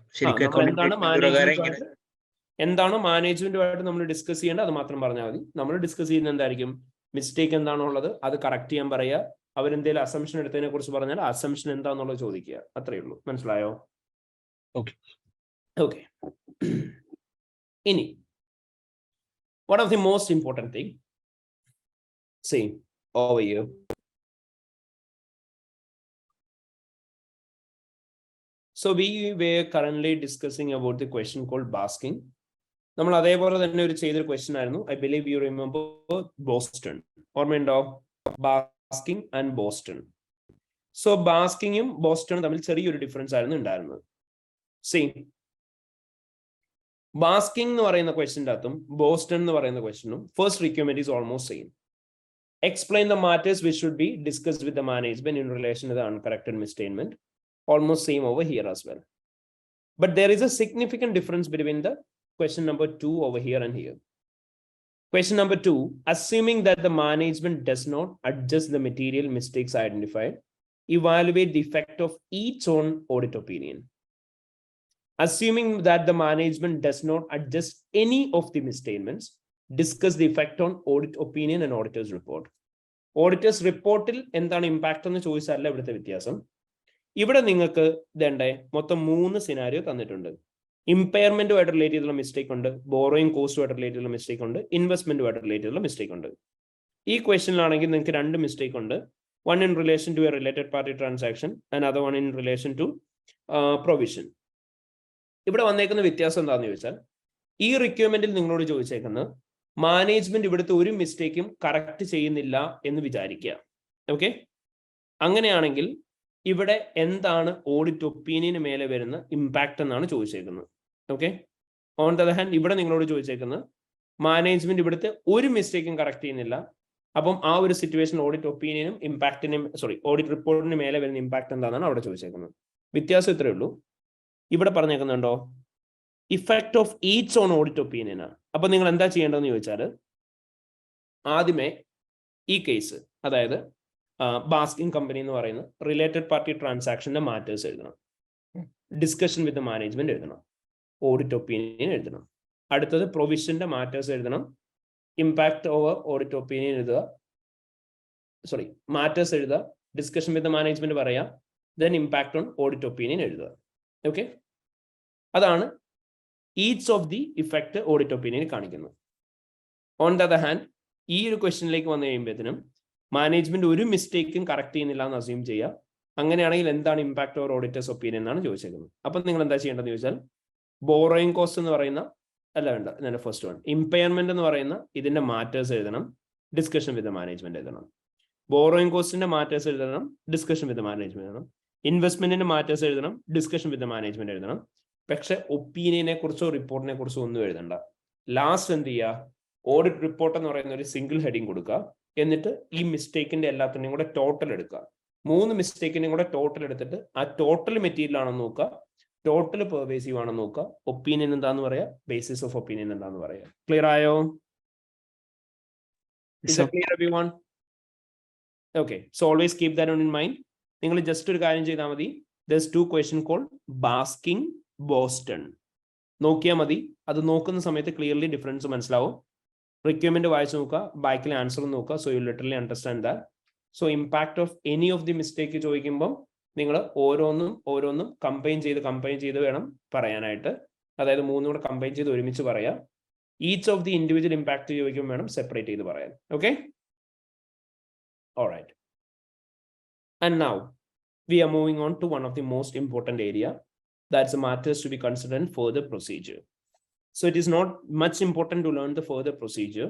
എന്താണോ മാനേജ്മെന്റുമായിട്ട് നമ്മൾ ഡിസ്കസ് ചെയ്യേണ്ടത് അത് മാത്രം പറഞ്ഞാൽ മതി. നമ്മൾ ഡിസ്കസ് ചെയ്യുന്ന എന്തായിരിക്കും, മിസ്റ്റേക്ക് എന്താണോ ഉള്ളത് അത് കറക്റ്റ് ചെയ്യാൻ പറയുക, അവരെന്തെങ്കിലും അസംഷൻ എടുത്തതിനെ കുറിച്ച് പറഞ്ഞാൽ അസംഷൻ എന്താന്നുള്ളത് ചോദിക്കുക. അത്രയേ ഉള്ളൂ. മനസ്സിലായോ? Okay. Okay. ഇനി one of the most important thing, see over here. So we were currently discussing about the question called basking. നമ്മൾ അതേപോലെ തന്നെ ഒരു ചെയ്തൊരു ക്വസ്റ്റ്യൻ ആയിരുന്നു. I believe you remember Boston. ഓർമ്മയുണ്ടോ? Basking and Boston. സോ ബാസ്കിങ്ങും ബോസ്റ്റണും തമ്മിൽ ചെറിയൊരു ഡിഫറൻസ് ആയിരുന്നു ഉണ്ടായിരുന്നത്. സെയിം ബാസ്കിംഗ് എന്ന് പറയുന്ന ക്വസ്റ്റ്യൻ്റെ അകത്തും ബോസ്റ്റൺ എന്ന് പറയുന്ന ക്വസ്റ്റ്യനും first requirement is almost same. Explain the matters which should be discussed with the management in relation to the uncorrected misstatement. Almost same over here as well. But there is a significant difference between the question number 2 over here and here. Question number 2, assuming that the management does not adjust the material mistakes identified, evaluate the effect of each on audit opinion. Assuming that the management does not adjust any of the misstatements, discuss the effect on audit opinion and auditor's report. Auditor's reportil എന്താണ് impact എന്ന് ചോദിച്ചാലല്ല ഇവിടുത്തെ വ്യത്യാസം. ഇവിടെ നിങ്ങൾക്ക് ഇതേണ്ടേ മൊത്തം 3 scenario തന്നിട്ടുണ്ട്. ഇമ്പയർമെന്റുമായിട്ട് relate ചെയ്തുള്ള mistake ഉണ്ട്, ബോറോയിങ് കോസ്റ്റുമായിട്ട് റിലേറ്റ് ചെയ്തുള്ള മിസ്റ്റേക്ക് ഉണ്ട്, ഇൻവെസ്റ്റ്മെന്റുമായിട്ട് റിലേറ്റ് ചെയ്തുള്ള മിസ്റ്റേക്ക് ഉണ്ട്. ഈ ക്വസ്റ്റ്യനിലാണെങ്കിൽ നിങ്ങൾക്ക് 2 മിസ്റ്റേക്ക് ഉണ്ട്. One in relation to a related party transaction and other one in relation to provision. ഇവിടെ വന്നേക്കുന്ന വ്യത്യാസം എന്താണെന്ന് ചോദിച്ചാൽ, ഈ റിക്വയർമെന്റിൽ നിങ്ങളോട് ചോദിച്ചേക്കുന്നത് മാനേജ്മെന്റ് ഇവിടുത്തെ ഒരു മിസ്റ്റേക്കും കറക്റ്റ് ചെയ്യുന്നില്ല എന്ന് വിചാരിക്കുക. ഓക്കെ, അങ്ങനെയാണെങ്കിൽ ഇവിടെ എന്താണ് ഓഡിറ്റ് ഒപ്പീനിയന് മേലെ വരുന്ന ഇമ്പാക്ട് എന്നാണ് ചോദിച്ചേക്കുന്നത്. Okay, on the other hand ഇവിടെ നിങ്ങളോട് ചോദിച്ചേക്കുന്നത് മാനേജ്മെന്റ് ഇവിടുത്തെ ഒരു മിസ്റ്റേക്കും കറക്റ്റ് ചെയ്യുന്നില്ല. അപ്പം ആ ഒരു സിറ്റുവേഷൻ ഓഡിറ്റ് ഒപ്പീനിയനും ഇമ്പാക്റ്റിനും ഓഡിറ്റ് റിപ്പോർട്ടിന് മേലെ വരുന്ന ഇമ്പാക്ട് എന്താണെന്നാണ് അവിടെ ചോദിച്ചേക്കുന്നത്. വ്യത്യാസം ഇത്രയേ ഉള്ളൂ. ഇവിടെ പറഞ്ഞേക്കുന്നുണ്ടോ effect of each on audit opinion ആണ്. അപ്പൊ നിങ്ങൾ എന്താ ചെയ്യേണ്ടതെന്ന് ചോദിച്ചാൽ, ആദ്യമേ ഈ കേസ്, അതായത് ബാസ്കിംഗ് കമ്പനി എന്ന് പറയുന്ന റിലേറ്റഡ് പാർട്ടി ട്രാൻസാക്ഷന്റെ മാറ്റേഴ്സ് എഴുതണം, ഡിസ്കഷൻ വിത്ത് മാനേജ്മെന്റ് എഴുതണം, ഓഡിറ്റ് ഒപ്പീനിയൻ എഴുതണം. അടുത്തത് പ്രൊവിഷന്റെ മാറ്റേഴ്സ് എഴുതണം, ഇമ്പാക്ട് ഓവർ ഓഡിറ്റ് ഒപ്പീനിയൻ എഴുതുക, മാറ്റേഴ്സ് എഴുതുക, ഡിസ്കഷൻ വിത്ത് മാനേജ്മെന്റ് പറയാം, then impact on audit opinion എഴുതുക. ഓക്കെ, അതാണ് each of the effect audit opinion കാണിക്കുന്നത്. ഓൺ ദ അതർ ഹാൻഡ് ഈ ഒരു ക്വസ്റ്റ്യനിലേക്ക് വന്നു കഴിയുമ്പോഴത്തേനും മാനേജ്മെന്റ് ഒരു മിസ്റ്റേക്കും കറക്റ്റ് ചെയ്യുന്നില്ല എന്ന് അസ്യൂം ചെയ്യുക. അങ്ങനെയാണെങ്കിൽ എന്താണ് ഇമ്പാക്ട് ഓവർ ഓഡിറ്റേഴ്സ് ഒപ്പീനിയൻ എന്നാണ് ചോദിച്ചേക്കുന്നത്. അപ്പം നിങ്ങൾ എന്താ ചെയ്യേണ്ടതെന്ന് ചോദിച്ചാൽ, ബോറോയിങ് കോസ്റ്റ് എന്ന് പറയുന്ന വേണ്ട ഫസ്റ്റ് വൺ, ഇമ്പയർമെന്റ് എന്ന് പറയുന്ന ഇതിന്റെ മാറ്റേഴ്സ് എഴുതണം, ഡിസ്കഷൻ വിത്ത് മാനേജ്മെന്റ് എഴുതണം. ബോറോയിങ് കോസ്റ്റിന്റെ മാറ്റേഴ്സ് എഴുതണം, ഡിസ്കഷൻ വിത്ത് മാനേജ്മെന്റ് എഴുതണം. ഇൻവെസ്റ്റ്മെന്റിന്റെ മാറ്റേഴ്സ് എഴുതണം, ഡിസ്കഷൻ വിത്ത് മാനേജ്മെന്റ് എഴുതണം. പക്ഷെ ഒപ്പീനിയനെ കുറിച്ചോ റിപ്പോർട്ടിനെ കുറിച്ചോ ഒന്നും എഴുതണ്ട. ലാസ്റ്റ് എന്ത് ചെയ്യുക, ഓഡിറ്റ് റിപ്പോർട്ട് എന്ന് പറയുന്ന ഒരു സിംഗിൾ ഹെഡിങ് കൊടുക്കുക. എന്നിട്ട് ഈ മിസ്റ്റേക്കിന്റെ എല്ലാത്തിൻ്റെയും കൂടെ ടോട്ടൽ എടുക്കുക. 3 മിസ്റ്റേക്കിന്റെയും കൂടെ ടോട്ടൽ എടുത്തിട്ട് ആ ടോട്ടൽ മെറ്റീരിയൽ ആണെന്ന് നോക്കുക, ടോട്ടൽ പെർവേസീവ് ആണെന്ന് നോക്കുക, ഒപ്പീനിയൻ എന്താന്ന് പറയാ, ബേസിസ് ഓഫ് ഒപ്പീനിയൻ എന്താന്ന് പറയാ. ക്ലിയർ ആയോ? Clear everyone? Okay, so always keep that on in mind. നിങ്ങൾ ജസ്റ്റ് ഒരു കാര്യം ചെയ്താൽ മതി, there's 2 question called basking, Boston നോക്കിയാൽ മതി. അത് നോക്കുന്ന സമയത്ത് ക്ലിയർലി ഡിഫറൻസ് മനസ്സിലാവും. റിക്വയർമെന്റ് വായിച്ചു നോക്കുക, ബാക്കിലെ ആൻസർ നോക്കുക. So you literally understand that. So impact of any of the mistake ചോദിക്കുമ്പം നിങ്ങൾ ഓരോന്നും കമ്പൈൻ ചെയ്ത് വേണം പറയാനായിട്ട്. അതായത് 3 കൂടെ കമ്പൈൻ ചെയ്ത് ഒരുമിച്ച് പറയാം. Each of the individual impact ചോദിക്കുമ്പോൾ വേണം സെപ്പറേറ്റ് ചെയ്ത് പറയാൻ. Okay, alright. And now we are moving on to one of the most important area, that's the matters to be considered in further procedure. So it is not much important to learn the further procedure,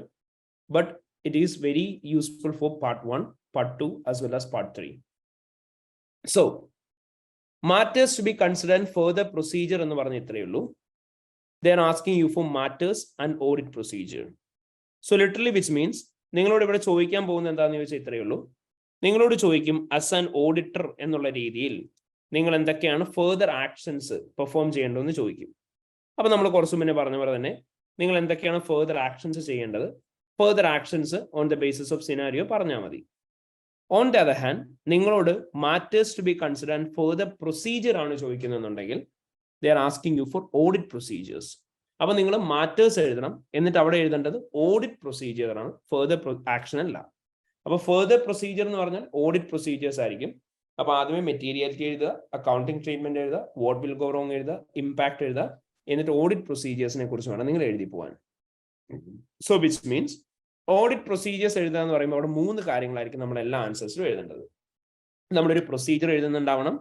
but it is very useful for part 1, part 2 as well as part 3. So matters to be considered in further procedure ennu parnnu itre ullu. They are asking you for matters and audit procedure. So literally which means ningalode ivide ചോദിക്കാൻ പോകുന്നത് എന്താണെന്ന് ചോദിച്ചാൽ ഇത്രയേ ഉള്ളൂ. നിങ്ങളോട് ചോദിക്കും as an auditor എന്നുള്ള രീതിയിൽ നിങ്ങൾ എന്തൊക്കെയാണ് ഫെർദർ ആക്ഷൻസ് പെർഫോം ചെയ്യേണ്ടതെന്ന് ചോദിക്കും. അപ്പൊ നമ്മൾ കുറച്ച് മുന്നേ പറഞ്ഞ പോലെ തന്നെ നിങ്ങൾ എന്തൊക്കെയാണ് ഫെർദർ ആക്ഷൻസ് ചെയ്യേണ്ടത്, further actions on the basis of scenario പറഞ്ഞാൽ മതി. ഓൺ ദ അതർ ഹാൻഡ് നിങ്ങളോട് matters to be consider and further procedure ആണ് ചോദിക്കുന്നതെന്നുണ്ടെങ്കിൽ they are asking you for audit procedures. അപ്പൊ നിങ്ങൾ മാറ്റേഴ്സ് എഴുതണം, എന്നിട്ട് അവിടെ എഴുതേണ്ടത് ഓഡിറ്റ് പ്രൊസീജിയർ ആണ്, ഫെർദർ ആക്ഷൻ അല്ല. അപ്പോൾ ഫെർദർ പ്രൊസീജിയർ എന്ന് പറഞ്ഞാൽ ഓഡിറ്റ് പ്രൊസീജിയേഴ്സ് ആയിരിക്കും. അപ്പൊ ആദ്യമേ മെറ്റീരിയാലിറ്റി എഴുതുക, അക്കൗണ്ടിങ് ട്രീറ്റ്മെന്റ് എഴുതുക, വാട്ട് വിൽ ഗോ റോങ് എഴുതുക, ഇമ്പാക്ട് എഴുതുക, എന്നിട്ട് ഓഡിറ്റ് പ്രൊസീജിയേഴ്സിനെ കുറിച്ച് വേണം നിങ്ങൾ എഴുതി പോകാൻ. So which means audit procedures എഴുതുക എന്ന് പറയുമ്പോൾ അവിടെ 3 കാര്യങ്ങളായിരിക്കും നമ്മൾ എല്ലാ ആൻസേഴ്സിലും എഴുതേണ്ടത്. നമ്മളൊരു പ്രൊസീജിയർ എഴുതുന്നുണ്ടാവണം,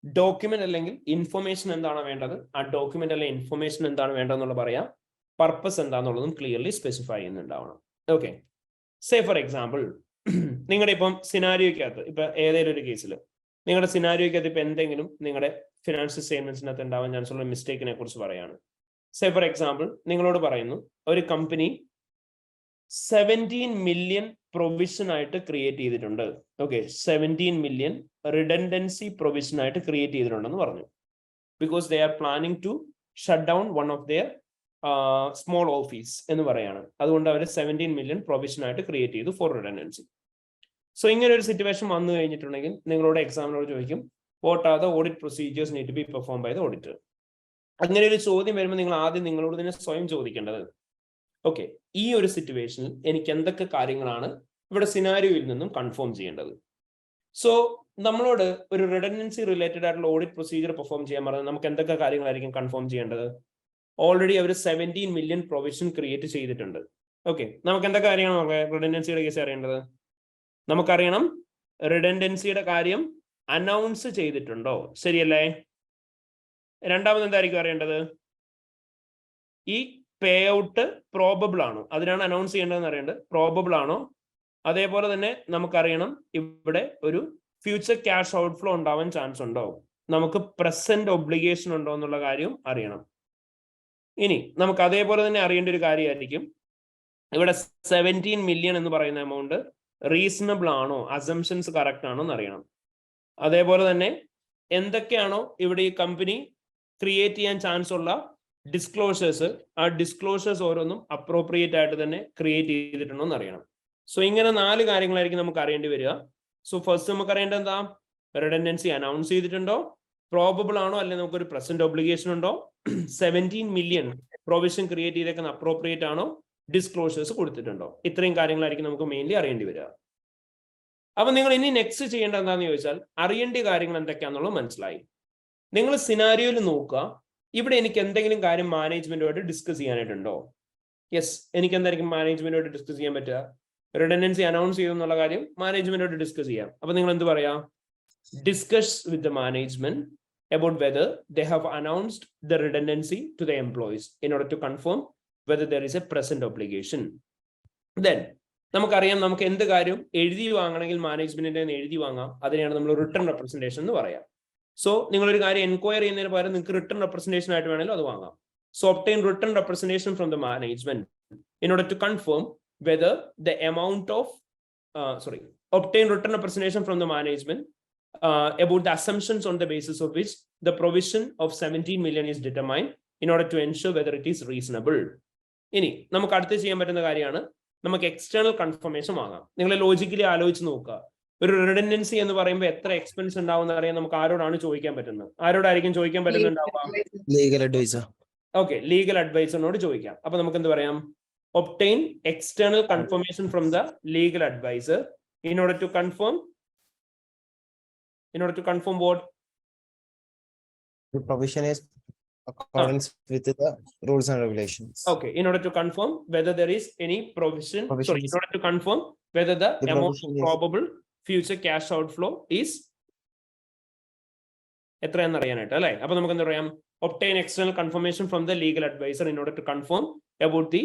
ഡോക്യുമെന്റ് അല്ലെങ്കിൽ ഇൻഫർമേഷൻ എന്താണ് വേണ്ടത്, ആ ഡോക്യുമെന്റ് അല്ലെങ്കിൽ ഇൻഫർമേഷൻ എന്താണ് വേണ്ടതെന്നുള്ള പറയാം, പർപ്പസ് എന്താണെന്നുള്ളതും ക്ലിയർലി സ്പെസിഫൈ ചെയ്യുന്നുണ്ടാവണം. ഓക്കെ, സേ ഫോർ എക്സാമ്പിൾ നിങ്ങളുടെ ഇപ്പം സിനാരിയോക്കകത്ത് ഇപ്പൊ ഏതെങ്കിലും ഒരു കേസിൽ നിങ്ങളുടെ സിനാരിയോക്കകത്ത് ഇപ്പൊ എന്തെങ്കിലും നിങ്ങളുടെ ഫിനാൻഷ്യൽ സ്റ്റേറ്റ്മെന്റ്സിനകത്ത് ഉണ്ടാവാൻ ചാൻസ് ഉള്ള മിസ്റ്റേക്കിനെ കുറിച്ച് പറയാണ്. സേ ഫോർ എക്സാമ്പിൾ നിങ്ങളോട് പറയുന്നു ഒരു കമ്പനി 17 മില്യൺ പ്രൊവിഷൻ ആയിട്ട് ക്രിയേറ്റ് ചെയ്തിട്ടുണ്ട്. ഓക്കെ, 17 മില്യൺ റിഡൻഡൻസി പ്രൊവിഷൻ ആയിട്ട് ക്രിയേറ്റ് ചെയ്തിട്ടുണ്ടെന്ന് പറഞ്ഞു. Because they are planning to shut down one of their small office എന്ന് പറയാണ്. അതുകൊണ്ട് അവർ 17 മില്യൺ പ്രൊവിഷൻ ആയിട്ട് ക്രിയേറ്റ് ചെയ്തു ഫോർ റിഡൻഡൻസി. സോ ഇങ്ങനെ ഒരു സിറ്റുവേഷൻ വന്നു കഴിഞ്ഞിട്ടുണ്ടെങ്കിൽ നിങ്ങളോട് എക്സാമിനോട് ചോദിക്കും what are the audit procedures need to be perform by the auditor. അങ്ങനെ ഒരു ചോദ്യം വരുമ്പോൾ നിങ്ങൾ ആദ്യം നിങ്ങളോട് തന്നെ സ്വയം ചോദിക്കേണ്ടത്, ഓക്കെ, ഈ ഒരു സിറ്റുവേഷനിൽ എനിക്ക് എന്തൊക്കെ കാര്യങ്ങളാണ് ഇവിടെ സിനാരിയോയിൽ നിന്നും കൺഫേം ചെയ്യേണ്ടത്. സോ നമ്മളോട് ഒരു റിഡൻഡൻസി റിലേറ്റഡ് ആയിട്ടുള്ള ഓഡിറ്റ് പ്രൊസീജിയർ പെർഫോം ചെയ്യാൻ പറഞ്ഞാൽ നമുക്ക് എന്തൊക്കെ കാര്യങ്ങളായിരിക്കും കൺഫേം ചെയ്യേണ്ടത്? ഓൾറെഡി അവർ 17 മില്യൺ പ്രൊവിഷൻ ക്രിയേറ്റ് ചെയ്തിട്ടുണ്ട്. ഓക്കെ, നമുക്ക് എന്തൊക്കെ കാര്യമാണ് റിഡൻഡൻസിയുടെ കേസ് അറിയേണ്ടത്? നമുക്കറിയണം റിഡൻഡൻസിയുടെ കാര്യം അനൗൺസ് ചെയ്തിട്ടുണ്ടോ, ശരിയല്ലേ? രണ്ടാമത് എന്തായിരിക്കും അറിയേണ്ടത്? ഈ പേ ഔട്ട് പ്രോബബിൾ ആണോ, അതിനാണ് അനൗൺസ് ചെയ്യേണ്ടതെന്ന് അറിയേണ്ടത്. പ്രോബബിൾ ആണോ? അതേപോലെ തന്നെ നമുക്കറിയണം ഇവിടെ ഒരു ഫ്യൂച്ചർ ക്യാഷ് ഔട്ട്ഫ്ലോ ഉണ്ടാവാൻ ചാൻസ് ഉണ്ടോ, നമുക്ക് പ്രസന്റ് ഒബ്ലിഗേഷൻ ഉണ്ടോ എന്നുള്ള കാര്യം അറിയണം. ഇനി നമുക്ക് അതേപോലെ തന്നെ അറിയേണ്ട ഒരു കാര്യമായിരിക്കും ഇവിടെ 17 മില്യൺ എന്ന് പറയുന്ന എമൗണ്ട് റീസണബിൾ ആണോ, അസംഷൻസ് കറക്റ്റ് ആണോ എന്ന് അറിയണം. അതേപോലെ തന്നെ എന്തൊക്കെയാണോ ഇവിടെ ഈ കമ്പനി ക്രിയേറ്റ് ചെയ്യാൻ ചാൻസ് ഉള്ള ഡിസ്ക്ലോഷേഴ്സ്, ആ ഡിസ്ക്ലോഷേഴ്സ് ഓരോന്നും അപ്രോപ്രിയേറ്റ് ആയിട്ട് തന്നെ ക്രിയേറ്റ് ചെയ്തിട്ടുണ്ടോ എന്ന് അറിയണം. സോ ഇങ്ങനെ 4 കാര്യങ്ങളായിരിക്കും നമുക്ക് അറിയേണ്ടി വരിക. സോ ഫസ്റ്റ് നമുക്ക് അറിയേണ്ടത് എന്താ? റിഡൻഡൻസി അനൗൺസ് ചെയ്തിട്ടുണ്ടോ, പ്രോബബിൾ ആണോ, അല്ലെങ്കിൽ നമുക്കൊരു പ്രസന്റ് ഒബ്ലിഗേഷൻ ഉണ്ടോ, 17 മില്യൺ പ്രൊവിഷൻ ക്രിയേറ്റ് ചെയ്തേക്കുന്ന അപ്രോപ്രിയേറ്റ് ആണോ, ഡിസ്ക്ലോഷേഴ്സ് കൊടുത്തിട്ടുണ്ടോ. ഇത്രയും കാര്യങ്ങളായിരിക്കും നമുക്ക് മെയിൻലി അറിയേണ്ടി വരിക. അപ്പൊ നിങ്ങൾ ഇനി നെക്സ്റ്റ് ചെയ്യേണ്ടത് എന്താണെന്ന് ചോദിച്ചാൽ അറിയേണ്ട കാര്യങ്ങൾ എന്തൊക്കെയാണെന്നുള്ളത് മനസ്സിലായി. നിങ്ങൾ സിനാരിയോയിൽ നോക്കുക, ഇവിടെ എനിക്ക് എന്തെങ്കിലും കാര്യം മാനേജ്മെന്റുമായിട്ട് ഡിസ്കസ് ചെയ്യാനായിട്ടുണ്ടോ? യെസ്, എനിക്ക് എന്തായിരിക്കും മാനേജ്മെന്റുമായിട്ട് ഡിസ്കസ് ചെയ്യാൻ പറ്റുക? റിഡൻഡൻസി അനൗൺസ് ചെയ്തെന്നുള്ള കാര്യം മാനേജ്മെന്റുമായിട്ട് ഡിസ്കസ് ചെയ്യാം. അപ്പൊ നിങ്ങൾ എന്ത് പറയാ? Discuss with the management about whether they have announced the redundancy to the employees in order to confirm whether there is a present obligation. Then നമുക്കറിയാം നമുക്ക് എന്ത് കാര്യം എഴുതി വാങ്ങണമെങ്കിൽ മാനേജ്മെന്റിന്റെ എഴുതി വാങ്ങാം, അതിനെയാണ് നമ്മൾ റിട്ടേൺ റെപ്രസെന്റേഷൻ എന്ന് പറയാം. സോ നിങ്ങളൊരു കാര്യം എൻക്വയറി ചെയ്യുന്നതിന് പകരം നിങ്ങൾക്ക് റിട്ടേൺ റെപ്രസെന്റേഷൻ ആയിട്ട് വേണമെങ്കിലും അത് വാങ്ങാം. So obtain written representation from the management in order to confirm whether the amount of obtain written representation from the management about the assumptions on the basis of which the provision of 17 million is determined in order to ensure whether it is reasonable. ഇനി നമുക്ക് അടുത്ത് ചെയ്യാൻ പറ്റുന്ന കാര്യമാണ് നമുക്ക് external confirmation വാങ്ങാം. നിങ്ങൾ logically ആലോചിച്ച് നോക്കുക, ഒരു റിഡൻഡൻസി എന്ന് പറയുമ്പോൾ എത്ര എക്സ്പെൻസ് ഉണ്ടാവും അറിയാൻ നമുക്ക് ആരോടാണ് ചോദിക്കാൻ പറ്റുന്നത്? ആരോടായിരിക്കും ചോദിക്കാൻ പറ്റുന്നുണ്ടാവുക? Legal adviser. ഓക്കെ, ലീഗൽ അഡ്വൈസറിനോട് ചോദിക്കാം. അപ്പൊ നമുക്ക് എന്ത് പറയാം? obtain external confirmation from the legal advisor in order to confirm what? The provision is accordance with the rules and regulations. Okay, in order to confirm whether there is any provision in order to confirm whether the amount of probable future cash outflow is എത്രയെന്ന് അറിയാനായിട്ട് അല്ലേ? അപ്പൊ നമുക്ക് എന്താ പറയാം? obtain external confirmation from the legal advisor in order to confirm about the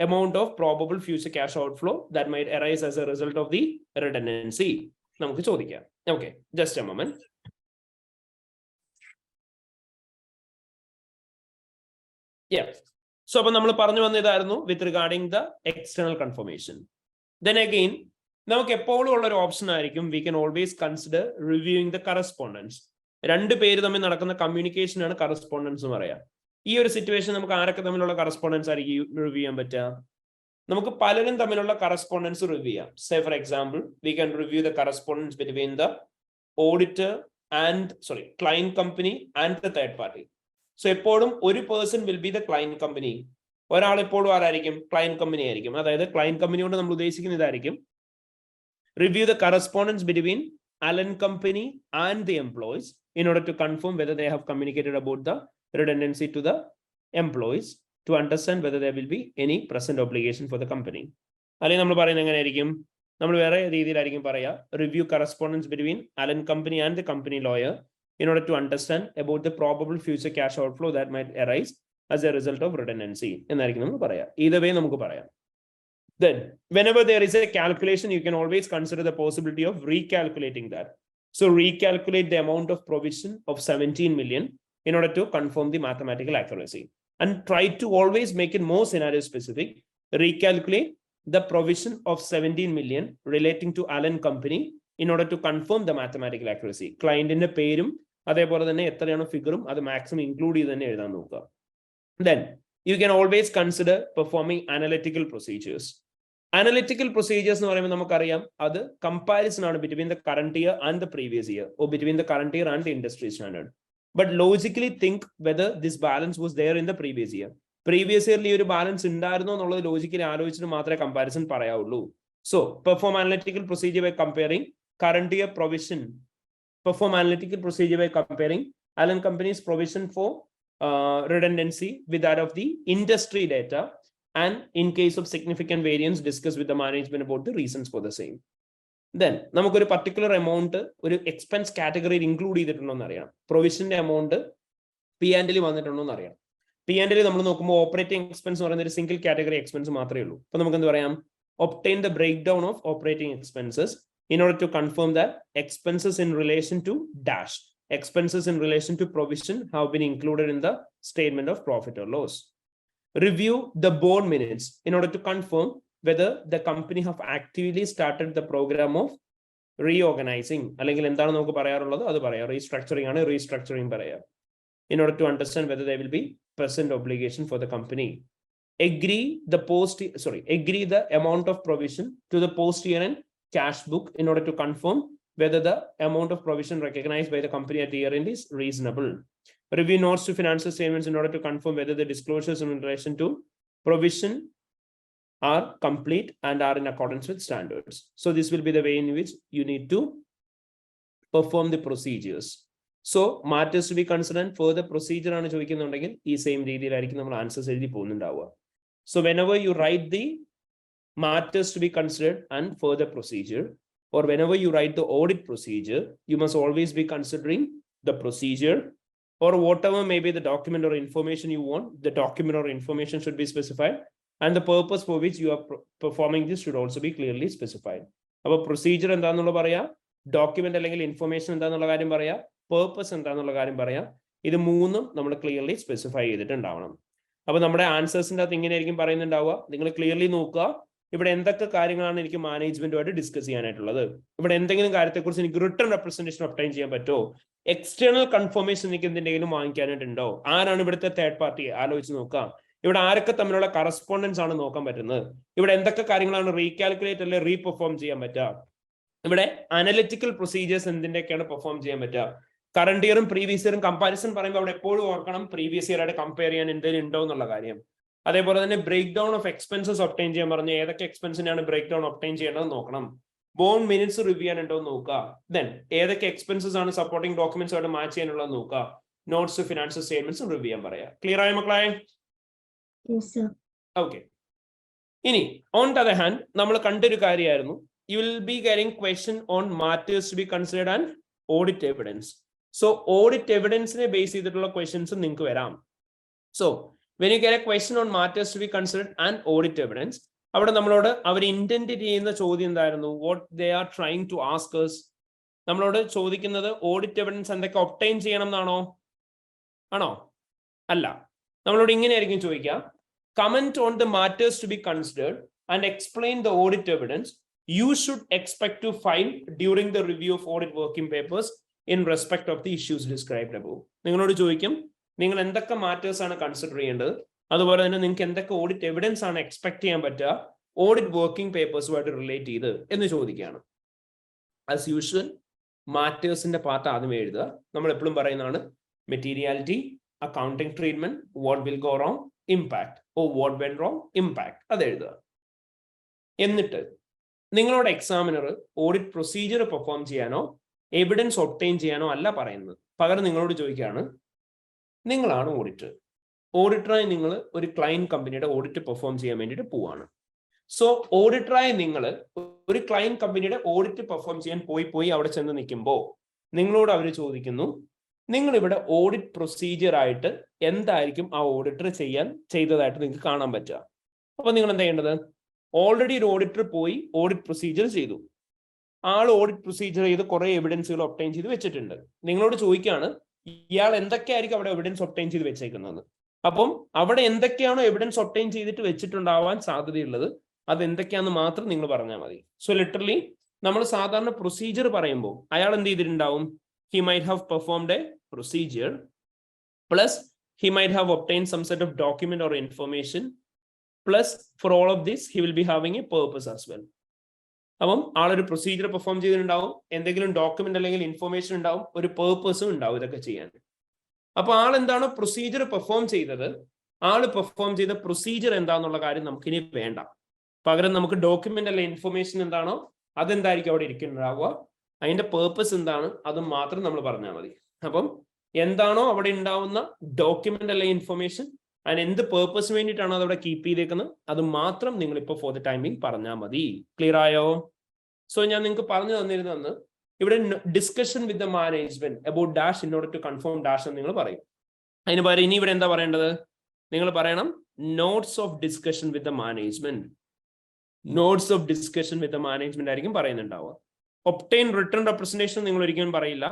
amount of probable future cash outflow that might arise as a result of the redundancy. നമുക്ക് ചോദിക്കാം. Okay, just a moment. Yeah. So അപ്പൊ നമ്മൾ പറഞ്ഞു വന്നതായിരുന്നു with regarding the external confirmation. Then again നമുക്ക് എപ്പോഴും ഉള്ള ഒരു ഓപ്ഷൻ ആയിരിക്കും we can always consider reviewing the correspondence. രണ്ട് പേര് തമ്മിൽ നടക്കുന്ന കമ്മ്യൂണിക്കേഷൻ ആണ് കറസ്പോണ്ടൻസ് എന്ന് പറയാം. ഈ ഒരു സിറ്റുവേഷൻ നമുക്ക് ആരൊക്കെ തമ്മിലുള്ള കറസ്പോണ്ടൻസ് ആയിരിക്കും റിവ്യൂ ചെയ്യാൻ പറ്റുക? നമുക്ക് പലരും തമ്മിലുള്ള കറസ്പോണ്ടൻസ് റിവ്യൂ ചെയ്യാം. Say for example we can review the correspondence between the auditor and client company and the third party. So എപ്പോഴും ഒരു person will be the client company, ഒരാൾ എപ്പോഴും ആരായിരിക്കും? ക്ലയന്റ് കമ്പനി ആയിരിക്കും. അതായത് ക്ലയന്റ് കമ്പനി കൊണ്ട് നമ്മൾ ഉദ്ദേശിക്കുന്ന ഇതായിരിക്കും, Review the correspondence between Allen Company and the employees in order to confirm whether they have communicated about the redundancy to the employees to understand whether there will be any present obligation for the company. അല്ലെങ്കിൽ നമ്മൾ പറയുന്നത് എങ്ങനെയായിരിക്കും? നമ്മൾ വേറെ രീതിയിലായിരിക്കും പറയാ, review correspondence between Allen Company and the company lawyer in order to understand about the probable future cash outflow that might arise as a result of redundancy എന്നായിരിക്കും നമ്മൾ പറയാ. Either way നമുക്ക് പറയാം. Then whenever there is a calculation, you can always consider the possibility of recalculating that. So recalculate the amount of provision of 17 million in order to confirm the mathematical accuracy, and try to always make it more scenario specific. Recalculate the provision of 17 million relating to Allen Company in order to confirm the mathematical accuracy. Client in the പേരും അതേപോലെ തന്നെ എത്രയാണ് ഫിഗറും അത് maximum include ചെയ്ത് തന്നെ എഴുതാൻ നോക്കുക. Then you can always consider performing analytical procedures. Analytical procedures എന്ന് പറയുമ്പോൾ നമുക്കറിയാം അത് കമ്പാരിസൺ ആണ് between the current year and the previous year, or between the current year and the industry standard. But logically think whether this balance was there in the previous year. Previous year ഈ ഒരു balance ഉണ്ടായിരുന്നോ എന്നുള്ളത് logically ആലോചിച്ചിട്ട് മാത്രമേ comparison പറയാവുള്ളൂ. So perform analytical procedure by comparing current year provision. Perform analytical procedure by comparing Allen Company's provision for redundancy with that of the industry data, and in case of significant variance, discuss with the management about the reasons for the same. Then നമുക്കൊരു particular amount ഒരു expense category include ചെയ്തിട്ടുണ്ടോ എന്ന് അറിയാം. പ്രൊവിഷന്റെ amount P&L വന്നിട്ടുണ്ടോ എന്ന് അറിയാം. P&L നമ്മൾ നോക്കുമ്പോൾ ഓപ്പറേറ്റിംഗ് എക്സ്പെൻസ് എന്ന് പറയുന്ന ഒരു സിംഗിൾ കാറ്റഗറി എക്സ്പെൻസ് മാത്രമേ ഉള്ളൂ. അപ്പൊ നമുക്ക് എന്ത് പറയാം? Obtain the breakdown of operating expenses in order to confirm that expenses in relation to dash, expenses in relation to provision have been included in the statement of profit or loss. Review the board minutes in order to confirm whether the company have actively started the program of reorganizing. അല്ലെങ്കിൽ എന്താണ് നമുക്ക് പറയാറുള്ളത് അത് പറയാം. Restructuring ആണ്, restructuring പറയാം. In order to understand whether there will be present obligation for the company. Agree the amount of provision to the post year end cash book in order to confirm whether the amount of provision recognized by the company at the year end is reasonable. Review notes to financial statements in order to confirm whether the disclosures in relation to provision are complete and are in accordance with standards. So this will be the way in which you need to perform the procedures. So matters to be considered further procedure ആണ് ചോദിക്കുന്നുണ്ടെങ്കിൽ ഈ same രീതിയിലായിരിക്കും നമ്മൾ answers എഴുതി പോകുന്നുണ്ടാവുക. So whenever you write the matters to be considered and further procedure, or whenever you write the audit procedure, you must always be considering the procedure, or whatever may be the document or information you want. The document or information should be specified, and the purpose for which you are performing this should also be clearly specified. Our procedure എന്താണെന്നുള്ള പറയാ, document അല്ലെങ്കിൽ information എന്താണെന്നുള്ള കാര്യം പറയാ, purpose എന്താണെന്നുള്ള കാര്യം പറയാം. ഇത് മൂന്നും നമ്മൾ ക്ലിയർലി സ്പെസിഫൈ ചെയ്തിട്ടുണ്ടാവണം. അപ്പൊ നമ്മുടെ ആൻസേഴ്സിന്റെ അകത്ത് ഇങ്ങനെയായിരിക്കും പറയുന്നുണ്ടാവുക. നിങ്ങൾ ക്ലിയർലി നോക്കുക ഇവിടെ എന്തൊക്കെ കാര്യങ്ങളാണ് എനിക്ക് മാനേജ്മെന്റുമായിട്ട് ഡിസ്കസ് ചെയ്യാനായിട്ടുള്ളത്. ഇവിടെ എന്തെങ്കിലും കാര്യത്തെക്കുറിച്ച് എനിക്ക് റിട്ടേൺ റെപ്രസെന്റേഷൻ ഒബ്ടൈൻ ചെയ്യാൻ പറ്റുമോ? എക്സ്റ്റേണൽ കൺഫർമേഷൻ എനിക്ക് എന്തെങ്കിലും വാങ്ങിക്കാനായിട്ടുണ്ടോ? ആരാണ് ഇവിടുത്തെ തേർഡ് പാർട്ടി? ആലോചിച്ച് നോക്കാം. ഇവിടെ ആരൊക്കെ തമ്മിലുള്ള കറസ്പോണ്ടൻസ് ആണ് നോക്കാൻ പറ്റുന്നത്. ഇവിടെ എന്തൊക്കെ കാര്യങ്ങളാണ് റീകാൽക്കുലേറ്റ് അല്ലെ റീപെർഫോം ചെയ്യാൻ പറ്റുക. ഇവിടെ അനലിറ്റിക്കൽ പ്രൊസീജിയേഴ്സ് എന്തിന്റെയൊക്കെയാണ് പെർഫോം ചെയ്യാൻ പറ്റുക. കറണ്ട് ഇയറും പ്രീവിയസ് ഇയറും കമ്പാരിസൺ പറയുമ്പോൾ അവിടെ എപ്പോഴും ഓർക്കണം പ്രീവിയസ് ഇയർ ആയിട്ട് കമ്പയർ ചെയ്യാൻ എന്തെങ്കിലും ഉണ്ടോ എന്നുള്ള കാര്യം. അതേപോലെ തന്നെ break down of expenses obtain ചെയ്യാൻ പറഞ്ഞു. ഏതൊക്കെ എക്സ്പെൻസിനാണ് ബ്രേക്ക് ഡൗൺ ഒബ്ടൈൻ ചെയ്യേണ്ടത് നോക്കണം. ബോണ്ട് മിനിറ്റ്സ് റിവ്യൂ ചെയ്യാനുണ്ടോ എന്ന് നോക്കുക. ദെൻ ഏതൊക്കെ എക്സ്പെൻസസ് ആണ് സപ്പോർട്ടിംഗ് ഡോക്യുമെന്റ്സ് ആയിട്ട് മാച്ച് ചെയ്യാനുള്ളത് നോക്കുക. നോട്ട്സ് ഫിനാൻഷ്യൽ സ്റ്റേറ്റ്മെന്റ്സ് റിവ്യൂ ചെയ്യാൻ പറയാം. ക്ലിയർ ആയ മക്കളെ? ഓക്കെ. ഇനി ഓൺ ദ അതർ ഹാൻഡ് നമ്മൾ കണ്ടൊരു കാര്യമായിരുന്നു, you will be getting question on matters to be considered and audit evidence. So audit എവിഡൻസിനെ ബേസ് ചെയ്തിട്ടുള്ള ക്വസ്റ്റ്യൻസ് നിങ്ങൾക്ക് വരാം. So when you get a question on matters to be considered and audit evidence, അവിടെ നമ്മളോട് അവർ intent ചെയ്യുന്ന ചോദ്യം എന്തായിരുന്നു? What they are trying to ask us. നമ്മളോട് ചോദിക്കുന്നത് ഓഡിറ്റ് എവിഡൻസ് എന്തൊക്കെ ഒബ്ടൈൻ ചെയ്യണം എന്നാണോ? ആണോ? അല്ല. നമ്മളോട് ഇങ്ങനെയായിരിക്കും ചോദിക്കുക, comment on the matters to be considered and explain the audit evidence you should expect to find during the review of audit working papers in respect of the issues described above. നിങ്ങളോട് ചോദിക്കും നിങ്ങൾ എന്തൊക്കെ matters ആണ് consider ചെയ്യേണ്ടത്, അതുപോലെ തന്നെ നിങ്ങൾക്ക് എന്തൊക്കെ ഓഡിറ്റ് എവിഡൻസ് ആണ് എക്സ്പെക്ട് ചെയ്യാൻ പറ്റുക ഓഡിറ്റ് വർക്കിംഗ് പേപ്പേഴ്സുമായിട്ട് റിലേറ്റ് ചെയ്ത് എന്ന് ചോദിക്കുകയാണ്. ആസ് യൂഷ്വൽ മാറ്റേഴ്സിന്റെ പാർട്ട് ആദ്യം എഴുതുക. നമ്മൾ എപ്പോഴും പറയുന്നതാണ് materiality, accounting treatment, what will go wrong, impact, oh what went wrong, impact, അത് എഴുതുക. എന്നിട്ട് നിങ്ങളോട് എക്സാമിനർ ഓഡിറ്റ് പ്രൊസീജിയർ പെർഫോം ചെയ്യാനോ എവിഡൻസ് ഒബ്റ്റെയിൻ ചെയ്യാനോ അല്ല പറയുന്നത്. പകരം നിങ്ങളോട് ചോദിക്കുകയാണ്, നിങ്ങളാണ് ഓഡിറ്റർ. ഓഡിറ്ററായി നിങ്ങൾ ഒരു ക്ലയന്റ് കമ്പനിയുടെ ഓഡിറ്റ് പെർഫോം ചെയ്യാൻ വേണ്ടിയിട്ട് പോവാണ്. സോ ഓഡിറ്ററായി നിങ്ങൾ ഒരു ക്ലയന്റ് കമ്പനിയുടെ ഓഡിറ്റ് പെർഫോം ചെയ്യാൻ പോയി അവിടെ ചെന്ന് നിൽക്കുമ്പോൾ നിങ്ങളോട് അവർ ചോദിക്കുന്നു, നിങ്ങൾ ഇവിടെ ഓഡിറ്റ് പ്രൊസീജിയർ ആയിട്ട് എന്തായിരിക്കും ആ ഓഡിറ്റർ ചെയ്തതായിട്ട് നിങ്ങൾക്ക് കാണാൻ പറ്റുക. അപ്പൊ നിങ്ങൾ എന്താ ചെയ്യേണ്ടത്? ഓൾറെഡി ഒരു ഓഡിറ്റർ പോയി ഓഡിറ്റ് പ്രൊസീജിയർ ചെയ്തു. ആൾ ഓഡിറ്റ് പ്രൊസീജിയർ ചെയ്ത് കുറെ എവിഡൻസുകൾ ഒബ്റ്റെയിൻ ചെയ്ത് വെച്ചിട്ടുണ്ട്. നിങ്ങളോട് ചോദിക്കുകയാണ്, ഇയാൾ എന്തൊക്കെയായിരിക്കും അവിടെ എവിഡൻസ് ഒബ്റ്റെയിൻ ചെയ്ത് വെച്ചേക്കുന്നത്. അപ്പം അവിടെ എന്തൊക്കെയാണോ എവിഡൻസ് ഒബ്റ്റെയിൻ ചെയ്തിട്ട് വെച്ചിട്ടുണ്ടാവാൻ സാധ്യതയുള്ളത് അത് എന്തൊക്കെയാണെന്ന് മാത്രം നിങ്ങൾ പറഞ്ഞാൽ മതി. സോ ലിറ്ററലി നമ്മൾ സാധാരണ പ്രൊസീജിയർ പറയുമ്പോൾ അയാൾ എന്ത് ചെയ്തിട്ടുണ്ടാവും? He might have performed a procedure plus he might have obtain some set of document or information plus for all of this he will be having a purpose as well. അപ്പം ആളൊരു procedure perform ചെയ്തിട്ടുണ്ടാവും, എന്തെങ്കിലും document അല്ലെങ്കിൽ information ഉണ്ടാവും, ഒരു പേർപ്പസും ഉണ്ടാവും ഇതൊക്കെ ചെയ്യാൻ. അപ്പൊ ആൾ എന്താണോ പ്രൊസീജിയർ പെർഫോം ചെയ്തത്, ആൾ പെർഫോം ചെയ്ത പ്രൊസീജിയർ എന്താന്നുള്ള കാര്യം നമുക്കിനി വേണ്ട. പകരം നമുക്ക് ഡോക്യുമെന്റ് അല്ലെ ഇൻഫർമേഷൻ എന്താണോ അതെന്തായിരിക്കും അവിടെ ഇരിക്കുന്നുണ്ടാവുക, അതിന്റെ പേർപ്പസ് എന്താണ് അത് മാത്രം നമ്മൾ പറഞ്ഞാൽ മതി. അപ്പം എന്താണോ അവിടെ ഉണ്ടാവുന്ന ഡോക്യുമെന്റ് അല്ലെ ഇൻഫർമേഷൻ അതിന് എന്ത് പേർപ്പസ് വേണ്ടിയിട്ടാണോ അതവിടെ കീപ്പ് ചെയ്തേക്കുന്നത് അത് മാത്രം നിങ്ങൾ ഇപ്പോൾ ഫോർ ദ ടൈമിംഗ് പറഞ്ഞാൽ മതി. ക്ലിയർ ആയോ? സോ ഞാൻ നിങ്ങൾക്ക് പറഞ്ഞു തന്നിരുന്നെന്ന് ഇവിടെ discussion with the management about dash in order to confirm dash എന്ന് നിങ്ങൾ പറയും. അതിന് പകരം ഇനി ഇവിടെ എന്താ പറയേണ്ടത്? നിങ്ങൾ പറയണം notes of discussion with the management. Notes of discussion with the management ആയിരിക്കും പറയുന്നുണ്ടാവുക. ഒബ്റ്റെയിൻ റിട്ടേൺ റെപ്രസെന്റേഷൻ നിങ്ങൾ ഒരിക്കലും പറയില്ല.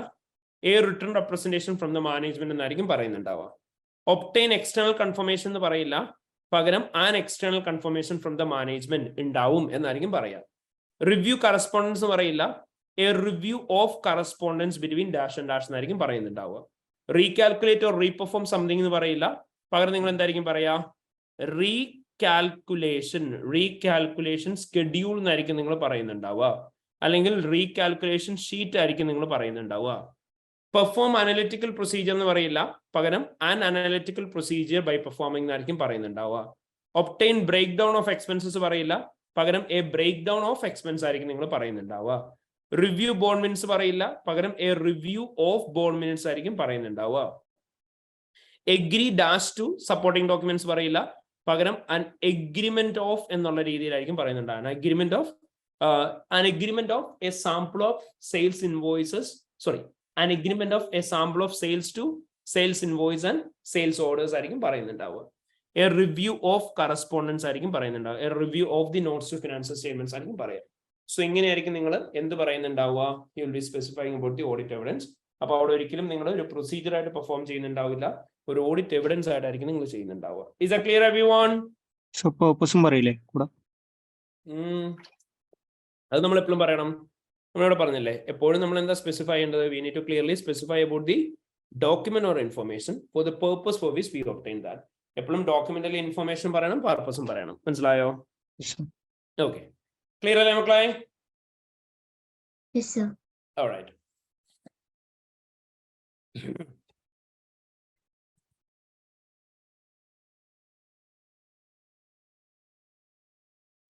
A return representation from the management എന്നായിരിക്കും പറയുന്നുണ്ടാവുക. ഒബ്റ്റെയിൻ എക്സ്റ്റേണൽ കൺഫർമേഷൻ എന്ന് പറയില്ല, പകരം an external confirmation from the management ഉണ്ടാവും എന്നായിരിക്കും പറയാം. റിവ്യൂ കറസ്പോണ്ടൻസ് എന്ന് പറയില്ല, A review of correspondence between dash and dash എന്നായിരിക്കും പറയുന്നുണ്ടാവുക. റീകാൽക്കുലേറ്റ് ഓർ റീപെർഫോം സംതിങ് എന്ന് പറയില്ല, പകരം നിങ്ങൾ എന്തായിരിക്കും പറയാ? റീകാൽക്കുലേഷൻ സ്കെഡ്യൂൾ എന്നായിരിക്കും നിങ്ങൾ പറയുന്നുണ്ടാവുക, അല്ലെങ്കിൽ റീകാൽക്കുലേഷൻ ഷീറ്റ് ആയിരിക്കും നിങ്ങൾ പറയുന്നുണ്ടാവുക. പെർഫോം അനലിറ്റിക്കൽ പ്രൊസീജിയർ എന്ന് പറയില്ല, പകരം an analytical procedure by performing എന്നായിരിക്കും പറയുന്നുണ്ടാവുക. Obtain breakdown of expenses പറയില്ല, പകരം a breakdown of expense ആയിരിക്കും നിങ്ങൾ പറയുന്നുണ്ടാവുക. റിവ്യൂ ബോർഡ് മിനിറ്റ്സ് പറയില്ല, പകരം a review of board minutes ആയിരിക്കും പറയുന്നുണ്ടാവുക. Agree dash to supporting documents പറയില്ല, പകരം അൻ എഗ്രിമെന്റ് ഓഫ് എന്നുള്ള രീതിയിലായിരിക്കും പറയുന്നുണ്ടാവുക. an agreement of a sample of sales invoices, an agreement of a sample of sales to sales invoice and sales orders ആയിരിക്കും പറയുന്നുണ്ടാവുക. A review of correspondence ആയിരിക്കും പറയുന്നുണ്ടാവുക. A review of the notes to financial statements ആയിരിക്കും പറയാം. So ഇങ്ങനെയായിരിക്കും നിങ്ങൾ എന്ത് പറയുന്നുണ്ടാവുക? You will be specifying about the audit evidence. അപ്പൊ അവിടെ ഒരിക്കലും നിങ്ങൾ ഒരു പ്രൊസീജിയർ ആയിട്ട് പെർഫോം ചെയ്യുന്നുണ്ടാവില്ല, ഒരു ഓഡിറ്റ് എവിഡൻസ് ആയിട്ടായിരിക്കും നിങ്ങൾ ചെയ്യുന്നുണ്ടാവുക. Is that clear everyone? So പേർപ്പസും പറയില്ലേ കൂടെ? അത് നമ്മൾ എപ്പോഴും പറയണം. നമ്മളിവിടെ പറഞ്ഞില്ലേ, എപ്പോഴും നമ്മൾ എന്താ സ്പെസിഫൈ ചെയ്യേണ്ടത്? We need to clearly specify about the document or information for the purpose for which we obtain that. എപ്പോഴും ഡോക്യുമെന്റിലെ ഇൻഫർമേഷൻ പറയണം, പർപ്പസും പറയണം. മനസ്സിലായോ? ഓക്കെ, ക്ലിയർ അല്ലേ മക്കളെ? Yes, sir. Alright.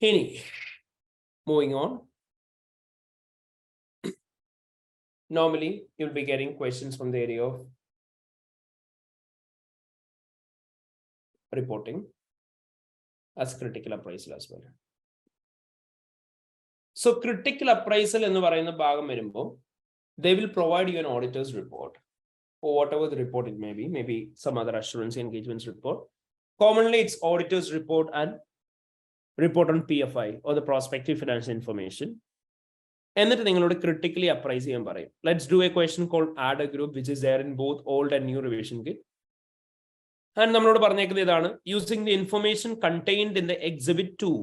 Any moving on. Normally, you'll be getting questions from the area of reporting as critical appraisal as well. So critical appraisal എന്ന് പറയുന്ന ഭാഗം വരുമ്പോൾ they will provide you an auditor's report or whatever the report it may be, maybe some other assurance engagements report. Commonly it's auditor's report and report on PFI or the prospective financial information. എന്നിട്ട് നിങ്ങളോട് critically appraise ചെയ്യാൻ പറയും. Let's do a question called add a group which is there in both old and new revision kit. And നമ്മളോട് പറഞ്ഞേക്കുന്നത് ഇതാണ്: using the information contained in the exhibit 2,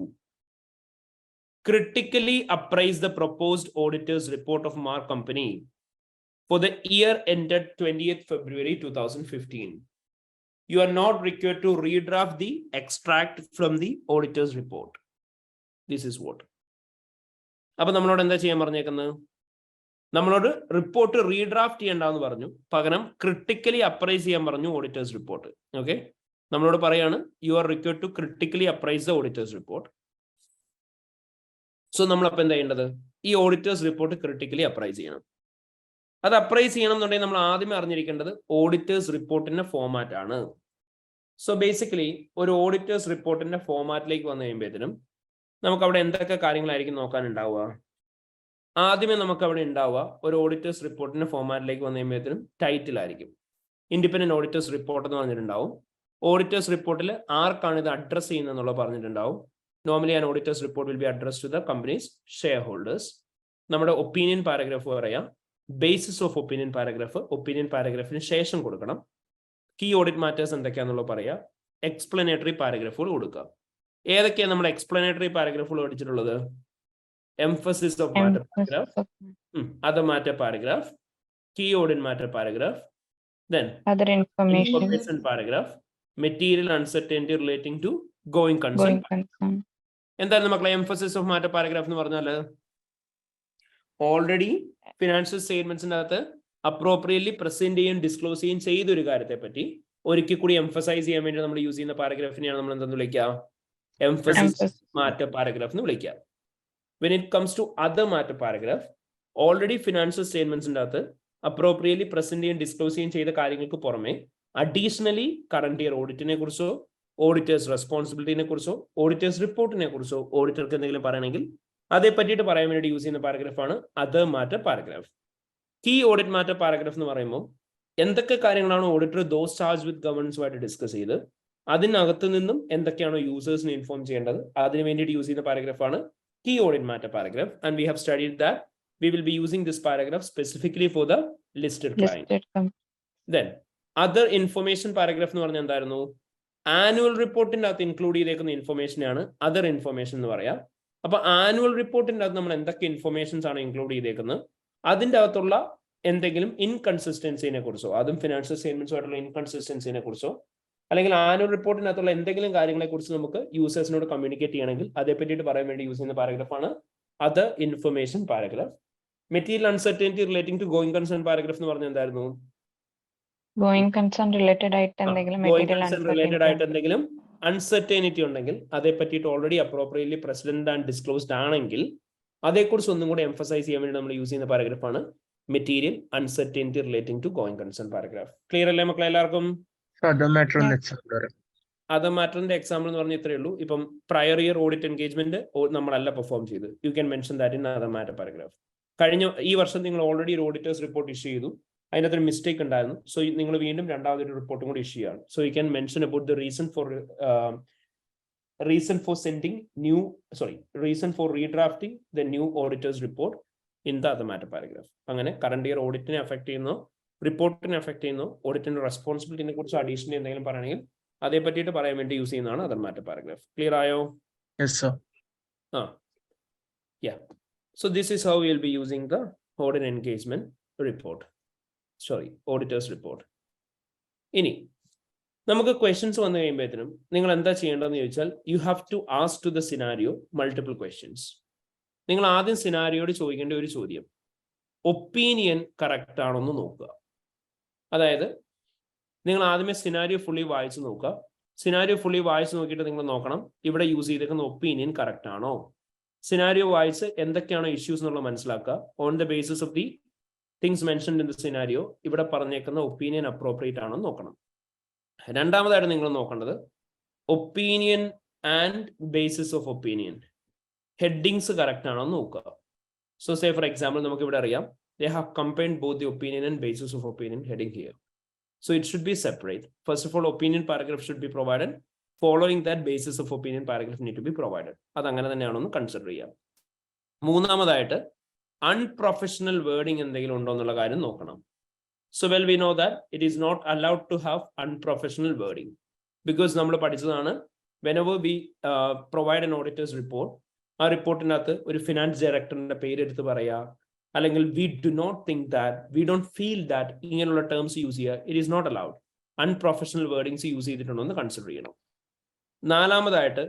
critically appraise the proposed auditor's report of Mark Company for the year ended 20th February 2015. You are not required to redraft the extract from the auditor's report. This is what. അപ്പോൾ നമ്മളോട് എന്താ ചെയ്യാൻ പറഞ്ഞേക്കുന്നത്? നമ്മളോട് report redraft ചെയ്യണ്ടെന്ന് പറഞ്ഞു, പകരം critically appraise ചെയ്യാൻ പറഞ്ഞു ഓഡിറ്റേഴ്സ് റിപ്പോർട്ട്. ഓക്കെ, നമ്മളോട് പറയാണ് you are required to critically appraise the auditors report. So നമ്മളപ്പോൾ എന്താ ചെയ്യേണ്ടത്? ഈ ഓഡിറ്റേഴ്സ് റിപ്പോർട്ട് ക്രിട്ടിക്കലി അപ്രൈസ് ചെയ്യണം. അത് അപ്രൈസ് ചെയ്യണം എന്നുണ്ടെങ്കിൽ നമ്മൾ ആദ്യമേ അറിഞ്ഞിരിക്കേണ്ടത് ഓഡിറ്റേഴ്സ് റിപ്പോർട്ടിന്റെ ഫോമാറ്റ് ആണ്. സോ ബേസിക്കലി ഒരു ഓഡിറ്റേഴ്സ് റിപ്പോർട്ടിന്റെ ഫോമാറ്റിലേക്ക് വന്നു കഴിയുമ്പോഴത്തേനും നമുക്ക് അവിടെ എന്തൊക്കെ കാര്യങ്ങളായിരിക്കും നോക്കാനുണ്ടാവുക? ആദ്യമേ നമുക്ക് അവിടെ ഉണ്ടാവുക ഒരു ഓഡിറ്റേഴ്സ് റിപ്പോർട്ടിന്റെ ഫോമാറ്റിലേക്ക് വന്നു കഴിയുമ്പോഴത്തേനും ടൈറ്റിൽ ആയിരിക്കും. ഇൻഡിപെൻഡന്റ് ഓഡിറ്റേഴ്സ് റിപ്പോർട്ട് എന്ന് പറഞ്ഞിട്ടുണ്ടാവും. ഓഡിറ്റേഴ്സ് റിപ്പോർട്ടിൽ ആർക്കാണ് ഇത് അഡ്രസ് ചെയ്യുന്നത് എന്നുള്ളത് പറഞ്ഞിട്ടുണ്ടാവും. Normally an auditors report will be address to the companies shareholders. നമ്മുടെ ഒപ്പീനിയൻ പാരഗ്രാഫ് പറയാം. ബേസിസ് ഓഫ് ഒപ്പീനിയൻ പാരഗ്രാഫിന് ശേഷം കൊടുക്കണം. കീ ഓഡിറ്റ് മാറ്റേഴ്സ് എന്തൊക്കെയാണെന്നുള്ളത് പറയാം. എക്സ്പ്ലനേറ്ററി പാരഗ്രാഫുകൾ കൊടുക്കുക. ഏതൊക്കെയാണ് നമ്മൾ എക്സ്പ്ലനേറ്ററി പാരഗ്രാഫുകൾ പഠിച്ചിട്ടുള്ളത്? Emphasis of matter paragraph, other matter paragraph, key audit matter paragraph, then other information paragraph, material uncertainty relating to going concern. എന്താണ് മക്കളെ എംഫസിസ് ഓഫ് മാറ്റർ പാരഗ്രാഫ് എന്ന് പറഞ്ഞാൽ? ഓൾറെഡി ഫിനാൻഷ്യൽ സ്റ്റേറ്റ്മെന്റ്സിന്റെ അകത്ത് അപ്രോപ്രിയറ്റ്ലി പ്രസന്റ് ചെയ്യുകയും ഡിസ്ക്ലോസ് ചെയ്യുകയും ചെയ്തൊരു കാര്യത്തെ പറ്റി ഒരിക്കൽ കൂടി എംഫസൈസ് ചെയ്യാൻ വേണ്ടി നമ്മൾ യൂസ് ചെയ്യുന്ന പാരഗ്രാഫിനെയാണ് നമ്മൾ എന്തെന്ന് വിളിക്കുക? എംഫസിസ് മാറ്റർ പാരഗ്രാഫ് എന്ന് വിളിക്കുക. When it comes to other matter paragraph, already financial statementsന്റെ അകത്ത് അപ്രോപ്രിയറ്റ്ലി പ്രസന്റ് ചെയ്യാൻ ഡിസ്ക്ലോസ് ചെയ്യാൻ ചെയ്ത കാര്യങ്ങൾക്ക് പുറമെ അഡീഷണലി കറണ്ട് ഇയർ ഓഡിറ്റിനെ കുറിച്ചോ ഓഡിറ്റേഴ്സ് റെസ്പോൺസിബിലിറ്റിനെ കുറിച്ചോ ഓഡിറ്റേഴ്സ് റിപ്പോർട്ടിനെ കുറിച്ചോ ഓഡിറ്റർക്ക് എന്തെങ്കിലും പറയണമെങ്കിൽ അതേ പറ്റിയിട്ട് പറയാൻ വേണ്ടി യൂസ് ചെയ്യുന്ന പാരഗ്രാഫാണ് other matter paragraph. Key audit matter paragraph എന്ന് പറയുമ്പോൾ എന്തൊക്കെ കാര്യങ്ങളാണ് ഓഡിറ്റർ ദോസ് ചാർജ് വിത്ത് ഗവൺമെന്റ്സുമായിട്ട് ഡിസ്കസ് ചെയ്ത് അതിനകത്ത് നിന്നും എന്തൊക്കെയാണോ യൂസേഴ്സിനെ ഇൻഫോം ചെയ്യേണ്ടത് അതിന് വേണ്ടിയിട്ട് യൂസ് ചെയ്യുന്ന പാരഗ്രാഫാണ് key audit matter paragraph, and we have studied that we will be using this paragraph specifically for the listed client. Then other information paragraph എന്ന് പറഞ്ഞാൽ എന്തായിരുന്നു? ആനുവൽ റിപ്പോർട്ടിന്റെ അകത്ത് ഇൻക്ലൂഡ് ചെയ്തേക്കുന്ന ഇൻഫർമേഷൻ ആണ് അതർ ഇൻഫർമേഷൻ എന്ന് പറയാം. അപ്പൊ ആനുവൽ റിപ്പോർട്ടിന്റെ അകത്ത് നമ്മൾ എന്തൊക്കെ ഇൻഫർമേഷൻസ് ആണ് ഇൻക്ലൂഡ് ചെയ്തേക്കുന്നത്, അതിന്റെ അകത്തുള്ള എന്തെങ്കിലും ഇൻകൺസിസ്റ്റൻസിനെ കുറിച്ചോ, അതും ഫിനാൻഷ്യൽ സ്റ്റേറ്റ്മെന്റ്സുമായിട്ടുള്ള ഇൻകൺസിസ്റ്റൻസിനെ കുറിച്ചോ അല്ലെങ്കിൽ ആനുവൽ റിപ്പോർട്ടിനകത്തുള്ള എന്തെങ്കിലും കാര്യങ്ങളെ കുറിച്ച് നമുക്ക് യൂസേഴ്സിനോട് കമ്മ്യൂണിക്കേറ്റ് ചെയ്യണമെങ്കിൽ അതേ പറ്റിയിട്ട് പറയാൻ വേണ്ടി യൂസ് ചെയ്യുന്ന പാരഗ്രാഫാണ് other information paragraph. Material uncertainty relating to going concern paragraph എന്ന് പറഞ്ഞാൽ എന്തായിരുന്നു? ഗോയിങ് കൺസേൺ റിലേറ്റഡ് ആയിട്ട് എന്തെങ്കിലും അൺസർട്ടനിറ്റി ഉണ്ടെങ്കിൽ അതേ പറ്റിയിട്ട് already appropriately president and disclosed ആണെങ്കിൽ അതേക്കുറിച്ച് ഒന്നും കൂടെ എംഫസൈസ് ചെയ്യാൻ വേണ്ടി നമ്മൾ യൂസ് ചെയ്യുന്ന പാരഗ്രാഫാണ് material uncertainty relating to going concern paragraph. Clear അല്ലേ മക്കളെ എല്ലാവർക്കും? അതർ മാറ്ററിന്റെ എക്സാമ്പിൾ എന്ന് പറഞ്ഞാൽ ഇത്രയേ ഉള്ളൂ. ഇപ്പം പ്രയർ ഇയർ ഓഡിറ്റ് എൻഗേജ്മെന്റ് നമ്മളല്ല പെർഫോം ചെയ്ത്, U can mention that in other matter paragraph. ഈ വർഷം നിങ്ങൾ ഓൾറെഡി ഒരു ഓഡിറ്റേഴ്സ് റിപ്പോർട്ട് ഇഷ്യൂ ചെയ്തു, അതിനകത്തൊരു മിസ്റ്റേക്ക് ഉണ്ടായിരുന്നു. സോ നിങ്ങൾ വീണ്ടും രണ്ടാമതൊരു റിപ്പോർട്ടും കൂടി ഇഷ്യൂ ചെയ്യാണ്. So you can mention about the reason for redrafting the new auditor's report in the other matter paragraph. അങ്ങനെ കറണ്ട് ഇയർ ഓഡിറ്റിനെ അഫക്ട് ചെയ്യുന്നോ റിപ്പോർട്ടിനെ അഫക്ട് ചെയ്യുന്നോ ഓഡിറ്റിന്റെ റെസ്പോൺസിബിലിറ്റിനെ കുറിച്ച് അഡീഷണൽ എന്തെങ്കിലും പറയണമെങ്കിൽ അതേ പറ്റിയിട്ട് പറയാൻ വേണ്ടി യൂസ് ചെയ്യുന്നതാണ് അതർ മാറ്റർ പാരഗ്രാഫ്. ക്ലിയർ ആയോ? So this is how we will be using the audit engagement report. Auditor's report. ഇനി നമുക്ക് ക്വസ്റ്റ്യൻസ് വന്നു കഴിയുമ്പോഴത്തേനും നിങ്ങൾ എന്താ ചെയ്യേണ്ടതെന്ന് ചോദിച്ചാൽ you have to ask to the scenario multiple questions. നിങ്ങൾ ആദ്യം സിനാരിയോട് ചോദിക്കേണ്ട ഒരു ചോദ്യം ഒപ്പീനിയൻ കറക്റ്റ് ആണോന്ന് നോക്കുക. അതായത് നിങ്ങൾ ആദ്യമേ സിനാരിയോ ഫുള്ളി വായിച്ച് നോക്കുക. സിനാരിയോ ഫുള്ളി വായിച്ച് നോക്കിയിട്ട് നിങ്ങൾ നോക്കണം ഇവിടെ യൂസ് ചെയ്തേക്കുന്ന ഒപ്പീനിയൻ കറക്റ്റ് ആണോ. സിനാരിയോ വായിച്ച് എന്തൊക്കെയാണോ ഇഷ്യൂസ് എന്നുള്ളത് മനസ്സിലാക്കുക. On the basis of the things mentioned in the scenario ഇവിടെ പറഞ്ഞേക്കുന്ന ഒപ്പീനിയൻ അപ്രോപ്രിയേറ്റ് ആണോ നോക്കണം. രണ്ടാമതായിട്ട് നിങ്ങൾ നോക്കേണ്ടത് opinion and basis of opinion headings correct ആണോ നോക്കുക. സോ സേ ഫോർ എക്സാമ്പിൾ നമുക്ക് ഇവിടെ അറിയാം they have combined both the opinion and basis of opinion heading here. So it should be separate. First of all, opinion paragraph should be provided. Following that, basis of opinion paragraph need to be provided. അത് അങ്ങനെ തന്നെയാണെന്ന് consider ചെയ്യാം. മൂന്നാമതായിട്ട് unprofessional wording എന്തെങ്കിലും ഉണ്ടോ എന്നുള്ള കാര്യം നോക്കണം. So well we know that it is not allowed to have unprofessional wording because നമ്മൾ പഠിച്ചതാണ് whenever we provide an auditor's report ആ റിപ്പോർട്ടിനകത്ത് ഒരു ഫിനാൻസ് ഡയറക്ടറിന്റെ പേരെടുത്ത് പറയാ അല്ലെങ്കിൽ we do not think that, we don't feel that ഇങ്ങനെയുള്ള ടേംസ് യൂസ് ചെയ്യുക, it is not allowed. Unprofessional wordings use ചെയ്തിട്ടുണ്ടോ എന്ന് കൺസിഡർ ചെയ്യണം. നാലാമതായിട്ട്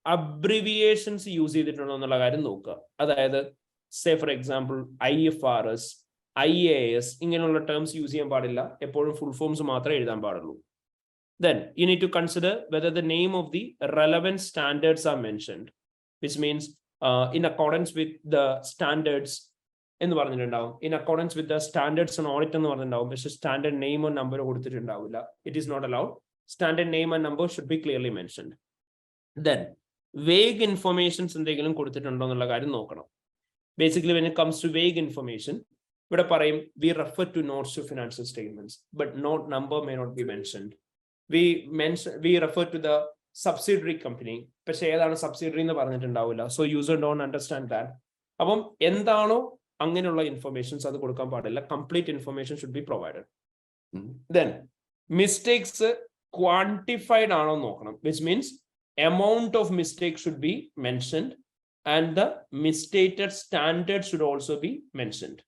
അബ്രിവിയേഷൻസ് യൂസ് ചെയ്തിട്ടുണ്ടോ എന്നുള്ള കാര്യം നോക്കുക. അതായത് say for example IFRS, IAS ഇങ്ങനെയുള്ള ടേംസ് യൂസ് ചെയ്യാൻ പാടില്ല. എപ്പോഴും ഫുൾ ഫോംസ് മാത്രമേ എഴുതാൻ പാടുള്ളൂ. Then you need to consider whether the name of the relevant standards are mentioned, which means in accordance with the standards എന്ന് പറഞ്ഞിട്ടുണ്ടാവും. In accordance with the standards and audit എന്ന് പറഞ്ഞിട്ടുണ്ടാവും. പക്ഷെ സ്റ്റാൻഡേർഡ് നെയിമോ നമ്പറോ കൊടുത്തിട്ടുണ്ടാവില്ല. It is not allowed. Standard name and number should be clearly mentioned. Then vague informations എന്തെങ്കിലും കൊടുത്തിട്ടുണ്ടോ എന്നുള്ള കാര്യം നോക്കണം. Basically, when it comes to vague information, ഇവിടെ പറയും we refer to notes to financial statements, but note number may not be mentioned. We refer to the subsidiary company, പക്ഷേ ഏതാണ് subsidiary എന്ന് പറഞ്ഞിട്ടുണ്ടാവില്ല. So user don't understand that. അപ്പം എന്താണോ അങ്ങനെയുള്ള informations അത് കൊടുക്കാൻ പാടില്ല. Complete information should be provided. Then mistakes quantified ആണോ നോക്കണം, which means amount of mistake should be mentioned and the misstated standard should also be mentioned.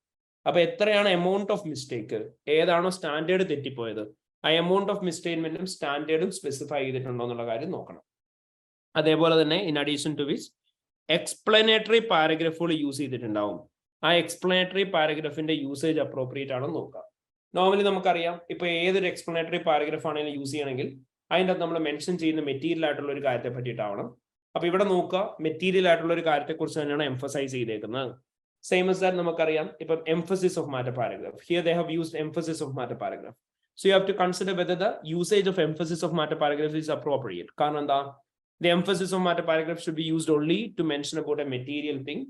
അപ്പൊ എത്രയാണ് amount of mistake, ഏതാണോ സ്റ്റാൻഡേർഡ് തെറ്റിപ്പോയത്, ആ amount of misstatementum സ്റ്റാൻഡേർഡും സ്പെസിഫൈ ചെയ്തിട്ടുണ്ടോ എന്നുള്ള കാര്യം നോക്കണം. അതേപോലെ തന്നെ in addition to which explanatory paragraphുകൾ യൂസ് ചെയ്തിട്ടുണ്ടാവും. ആ explanatory paragraphന്റെ യൂസേജ് അപ്രോപ്രിയേറ്റ് ആണോ നോക്കാം. നോർമലി നമുക്കറിയാം, ഇപ്പൊ ഏതൊരു എക്സ്പ്ലനേറ്ററി പാരഗ്രാഫ് ആണെങ്കിലും യൂസ് ചെയ്യണമെങ്കിൽ അതിൻ്റെ അകത്ത് നമ്മൾ മെൻഷൻ ചെയ്യുന്ന മെറ്റീരിയൽ ആയിട്ടുള്ള ഒരു കാര്യത്തെ പറ്റിയിട്ടാവണം. അപ്പൊ ഇവിടെ നോക്കുക, മെറ്റീരിയൽ ആയിട്ടുള്ള ഒരു കാര്യത്തെ കുറിച്ച് തന്നെയാണ് എംഫസൈസ് ചെയ്തേക്കുന്നത്. സെയിം as that നമുക്കറിയാം, ഇപ്പം emphasis of matter paragraph. Here they have used emphasis of matter paragraph. So you have to consider whether the usage of emphasis of matter paragraph is appropriate. കാരണം എന്താ, the emphasis of matter paragraph should be used only to mention about a material thing.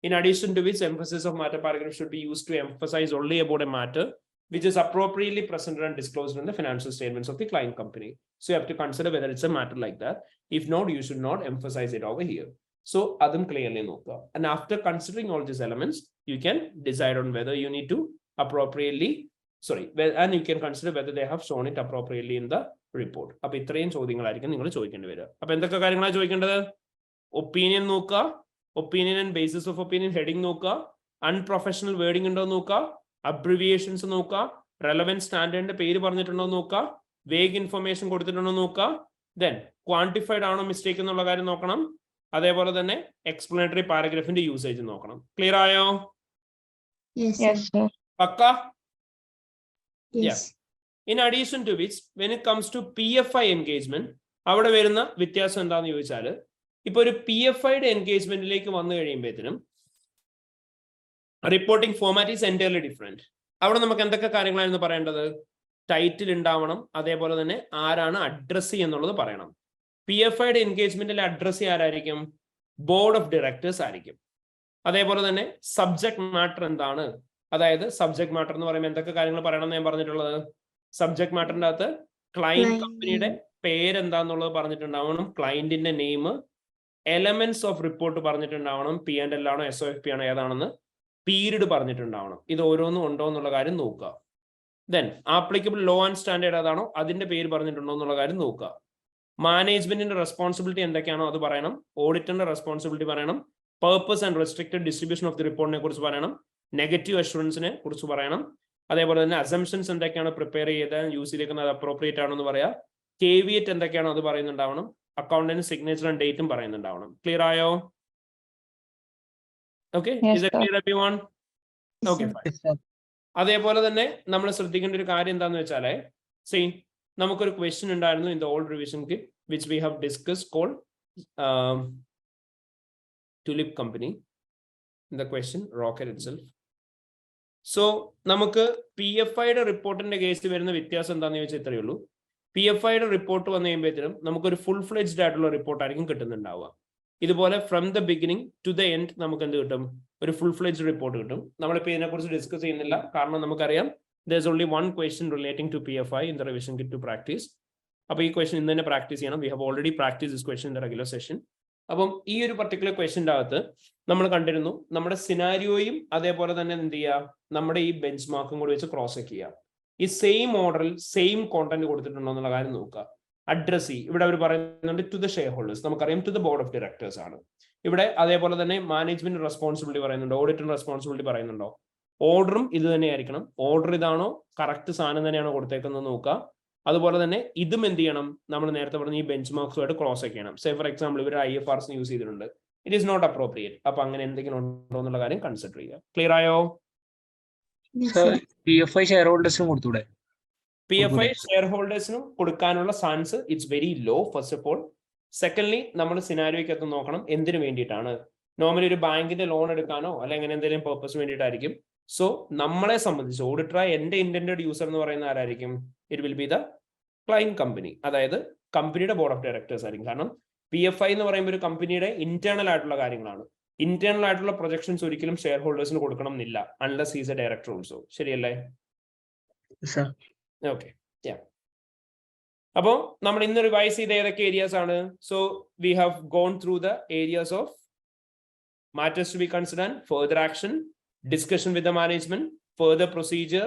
In addition to which, emphasis of matter paragraph should be used to emphasize only about a matter which is appropriately presented and disclosed in the financial statements of the client company. So you have to consider whether it's a matter like that. If not, you should not emphasize it over here. So adum clearly nokka. And after considering all these elements, you can decide on whether you need to appropriately, and you can consider whether they have shown it appropriately in the report. അപ്പൊ ഇത്രയും ചോദ്യങ്ങളായിരിക്കും നിങ്ങൾ ചോദിക്കേണ്ടി വരിക. അപ്പൊ എന്തൊക്കെ കാര്യങ്ങളാണ് ചോദിക്കേണ്ടത്? Opinion നോക്കുക, opinion and basis of opinion heading നോക്കുക, അൺപ്രൊഫഷണൽ വേർഡിംഗ് ഉണ്ടോ നോക്കുക, അബ്രിവിയേഷൻസ് നോക്കുക, റെലവൻറ്റ് സ്റ്റാൻഡേർഡിന്റെ പേര് പറഞ്ഞിട്ടുണ്ടോ നോക്കുക, വേഗ് ഇൻഫർമേഷൻ കൊടുത്തിട്ടുണ്ടോ നോക്കുക, ദെൻ ക്വാണ്ടിഫൈഡ് ആണോ മിസ്റ്റേക്ക് എന്നുള്ള കാര്യം നോക്കണം. അതേപോലെ തന്നെ എക്സ്പ്ലനേറ്ററി പാരഗ്രാഫിന്റെ യൂസേജ് നോക്കണം. ക്ലിയർ ആയോ? Yes, sir. പക്ക? Yes. In addition to which, when it comes to PFI engagement, അവിടെ വരുന്ന വ്യത്യാസം എന്താണെന്ന് ചോദിച്ചാൽ, ഇപ്പൊ ഒരു PFIയുടെ എൻഗേജ്മെന്റിലേക്ക് വന്നു കഴിയുമ്പോഴത്തേനും reporting format is entirely different. അവിടെ നമുക്ക് എന്തൊക്കെ കാര്യങ്ങളായിരുന്നു പറയേണ്ടത്? ടൈറ്റിൽ ഉണ്ടാവണം, അതേപോലെ തന്നെ ആരാണ് അഡ്രസ് എന്നുള്ളത് പറയണം. PFIയുടെ എൻഗേജ്മെന്റിലെ അഡ്രസ് ആരായിരിക്കും? ബോർഡ് ഓഫ് ഡയറക്ടേഴ്സ് ആയിരിക്കും. അതേപോലെ തന്നെ സബ്ജക്ട് മാറ്റർ എന്താണ്, അതായത് സബ്ജക്ട് മാറ്റർ എന്ന് പറയുമ്പോൾ എന്തൊക്കെ കാര്യങ്ങൾ പറയണം എന്ന് ഞാൻ പറഞ്ഞിട്ടുള്ളത്? സബ്ജക്ട് മാറ്ററിന്റെ അകത്ത് ക്ലയന്റ് കമ്പനിയുടെ പേരെന്താന്നുള്ളത് പറഞ്ഞിട്ടുണ്ടാവണം, ക്ലയന്റിന്റെ നെയിം, എലമെന്റ്സ് ഓഫ് റിപ്പോർട്ട് പറഞ്ഞിട്ടുണ്ടാവണം, P&L ആണോ SOFP ആണോ ഏതാണെന്ന്, പീരീഡ് പറഞ്ഞിട്ടുണ്ടാവണം. ഇത് ഓരോന്നും ഉണ്ടോ എന്നുള്ള കാര്യം നോക്കുക. Then applicable law and standard ഏതാണോ അതിന്റെ പേര് പറഞ്ഞിട്ടുണ്ടോ എന്നുള്ള കാര്യം നോക്കുക. മാനേജ്മെന്റിന്റെ റെസ്പോൺസിബിലിറ്റി എന്തൊക്കെയാണോ അത് പറയണം, ഓഡിറ്ററിന്റെ റെസ്പോൺസിബിലിറ്റി പറയണം, purpose and restricted distribution of the റിപ്പോർട്ടിനെ കുറിച്ച് പറയണം, നെഗറ്റീവ് അഷുറൻസിനെ കുറിച്ച് പറയണം, അതേപോലെ തന്നെ അസംഷൻസ് എന്തൊക്കെയാണ് പ്രിപ്പയർ ചെയ്ത് യൂസ് ചെയ്തേക്കുന്നത് അത് അപ്രോപ്രിയേറ്റ് ആണോ എന്ന് പറയാം, കേവിയറ്റ് എന്തൊക്കെയാണോ അത് പറയുന്നുണ്ടാവണം, അക്കൗണ്ടിന് സിഗ്നേച്ചർ ആൻഡ് ഡേറ്റും പറയുന്നുണ്ടാവണം. ക്ലിയർ ആയോ? Okay, Yes, is it clear everyone? Okay, fine. അതേപോലെ തന്നെ നമ്മൾ ശ്രദ്ധിക്കേണ്ട ഒരു കാര്യം എന്താണെന്ന് വെച്ചാലേ, നമുക്കൊരു ക്വസ്റ്റ്യൻ ഉണ്ടായിരുന്നു in the old revision kit which we have discuss called tulip company. In the question rocket itself. So നമുക്ക് PFIയുടെ റിപ്പോർട്ടിന്റെ കേസ് വരുന്ന വ്യത്യാസം എന്താണെന്ന് ചോദിച്ചാൽ ഇത്രയേ ഉള്ളൂ. PFIയുടെ റിപ്പോർട്ട് വന്നു കഴിയുമ്പോഴത്തേനും നമുക്കൊരു ഫുൾ ഫ്ലെഡ്ജ്ഡ് ആയിട്ടുള്ള റിപ്പോർട്ടായിരിക്കും കിട്ടുന്നുണ്ടാവുക. ഇതുപോലെ from the beginning to the end നമുക്ക് എന്ത് കിട്ടും? ഒരു ഫുൾ ഫ്ലെഡ്ജ്ഡ് റിപ്പോർട്ട് കിട്ടും. നമ്മളിപ്പോൾ ഇതിനെക്കുറിച്ച് ഡിസ്കസ് ചെയ്യുന്നില്ല, കാരണം നമുക്കറിയാം there is only one question relating to PFI in the revision kit to practice. അപ്പോൾ ഈ ക്വസ്റ്റ്യൻ ഇന്ന് തന്നെ പ്രാക്ടീസ് ചെയ്യണം. We have already practiced this question in the regular session. അപ്പം ഈ ഒരു പർട്ടിക്കുലർ ക്വസ്റ്റ്യൻ്റെ അകത്ത് നമ്മൾ കണ്ടിരുന്നു നമ്മുടെ സിനാരിയോയും അതേപോലെ തന്നെ എന്ത് ചെയ്യുക, നമ്മുടെ ഈ ബെഞ്ച് മാർക്കും കൂടി വെച്ച് ക്രോസ് ചെക്ക് ചെയ്യുക. ഈ സെയിം ഓർഡറിൽ സെയിം കോണ്ടന്റ് കൊടുത്തിട്ടുണ്ടോ എന്നുള്ള കാര്യം നോക്കുക. അഡ്രസ് ഇവിടെ അവർ പറയുന്നുണ്ട് ടു ദ ഷെയർ ഹോൾഡേഴ്സ്, നമുക്കറിയാം to the board of directors ആണ് ഇവിടെ. അതേപോലെ തന്നെ മാനേജ്മെന്റ് റെസ്പോൺസിബിലിറ്റി പറയുന്നുണ്ടോ, ഓഡിറ്റിന്റെ റെസ്പോൺസിബിലിറ്റി പറയുന്നുണ്ടോ, ഓർഡറും ഇത് തന്നെയായിരിക്കണം. ഓർഡർ ഇതാണോ, കറക്റ്റ് സാധനം തന്നെയാണോ കൊടുത്തേക്കുന്നത് നോക്കുക. അതുപോലെ തന്നെ ഇതും എന്ത് ചെയ്യണം, നമ്മൾ നേരത്തെ പറഞ്ഞ ഈ ബെഞ്ച് മാർക്സുമായിട്ട് ക്രോസ് ഒക്കെ ചെയ്യണം. സേ ഫോർ എക്സാമ്പിൾ ഇവർ IFRS യൂസ് ചെയ്തിട്ടുണ്ട്, ഇറ്റ് ഈസ് നോട്ട് അപ്രോപ്രിയേറ്റ്. അപ്പൊ അങ്ങനെ എന്തെങ്കിലും ഉണ്ടോ എന്നുള്ള കാര്യം കൺസിഡർ ചെയ്യുക. ക്ലിയർ ആയോ? PFI ഷെയർ ഹോൾഡേഴ്സിനും കൊടുത്തൂടെ? PFI ഷെയർ ഹോൾഡേഴ്സിനും കൊടുക്കാനുള്ള chance it's very low first of all. Secondly നമ്മൾ സിനാരിയോയ്ക്കകത്ത് നോക്കണം എന്തിനു വേണ്ടിയിട്ടാണ്. നോർമലി ഒരു ബാങ്കിന്റെ ലോൺ എടുക്കാനോ അല്ലെങ്കിൽ എന്തെങ്കിലും പർപ്പസ് വേണ്ടിയിട്ടായിരിക്കും. സോ നമ്മളെ സംബന്ധിച്ച് ഓഡിറ്ററായ എന്റെ ഇന്റന്റഡ് യൂസർ എന്ന് പറയുന്ന ആരായിരിക്കും? It will be the client company, അതായത് കമ്പനിയുടെ ബോർഡ് ഓഫ് ഡയറക്ടേഴ്സ് ആയിരിക്കും. കാരണം PFI എന്ന് പറയുമ്പോൾ ഒരു കമ്പനിയുടെ ഇന്റേണൽ ആയിട്ടുള്ള കാര്യങ്ങളാണ്. ഇന്റേണൽ ആയിട്ടുള്ള പ്രൊജക്ഷൻസ് ഒരിക്കലും ഷെയർ ഹോൾഡേഴ്സിന് കൊടുക്കണം എന്നില്ല, unless he's a director also. ശരിയല്ലേ? ഓക്കെ. അപ്പോൾ നമ്മൾ ഇന്ന് റിവൈസ് ചെയ്ത ഏതൊക്കെ ഏരിയാസ് ആണ്? So we have gone through the areas of matters to be considered, further action, discussion with the management, further procedure,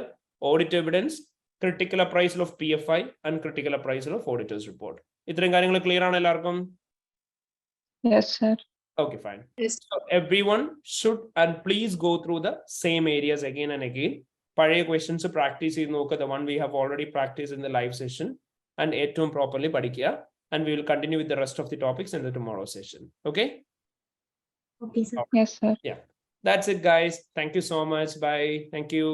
audit evidence, critical appraisal of PFI and critical appraisal of auditor's report. ഇത്രയും കാര്യങ്ങൾ clear ആണ് എല്ലാവർക്കും? Yes, sir. Okay, fine. Yes. So everyone should and please go through the same areas again and again. പഴയ questions practice ചെയ്ത് നോക്കുക, the one we have already practiced in the live session, and ഏറ്റവും properly പഠിക്കുക, and we will continue with the rest of the topics in the tomorrow session. Okay? Okay, sir. Yes, sir. That's it, guys. Thank you so much. Bye. Thank you.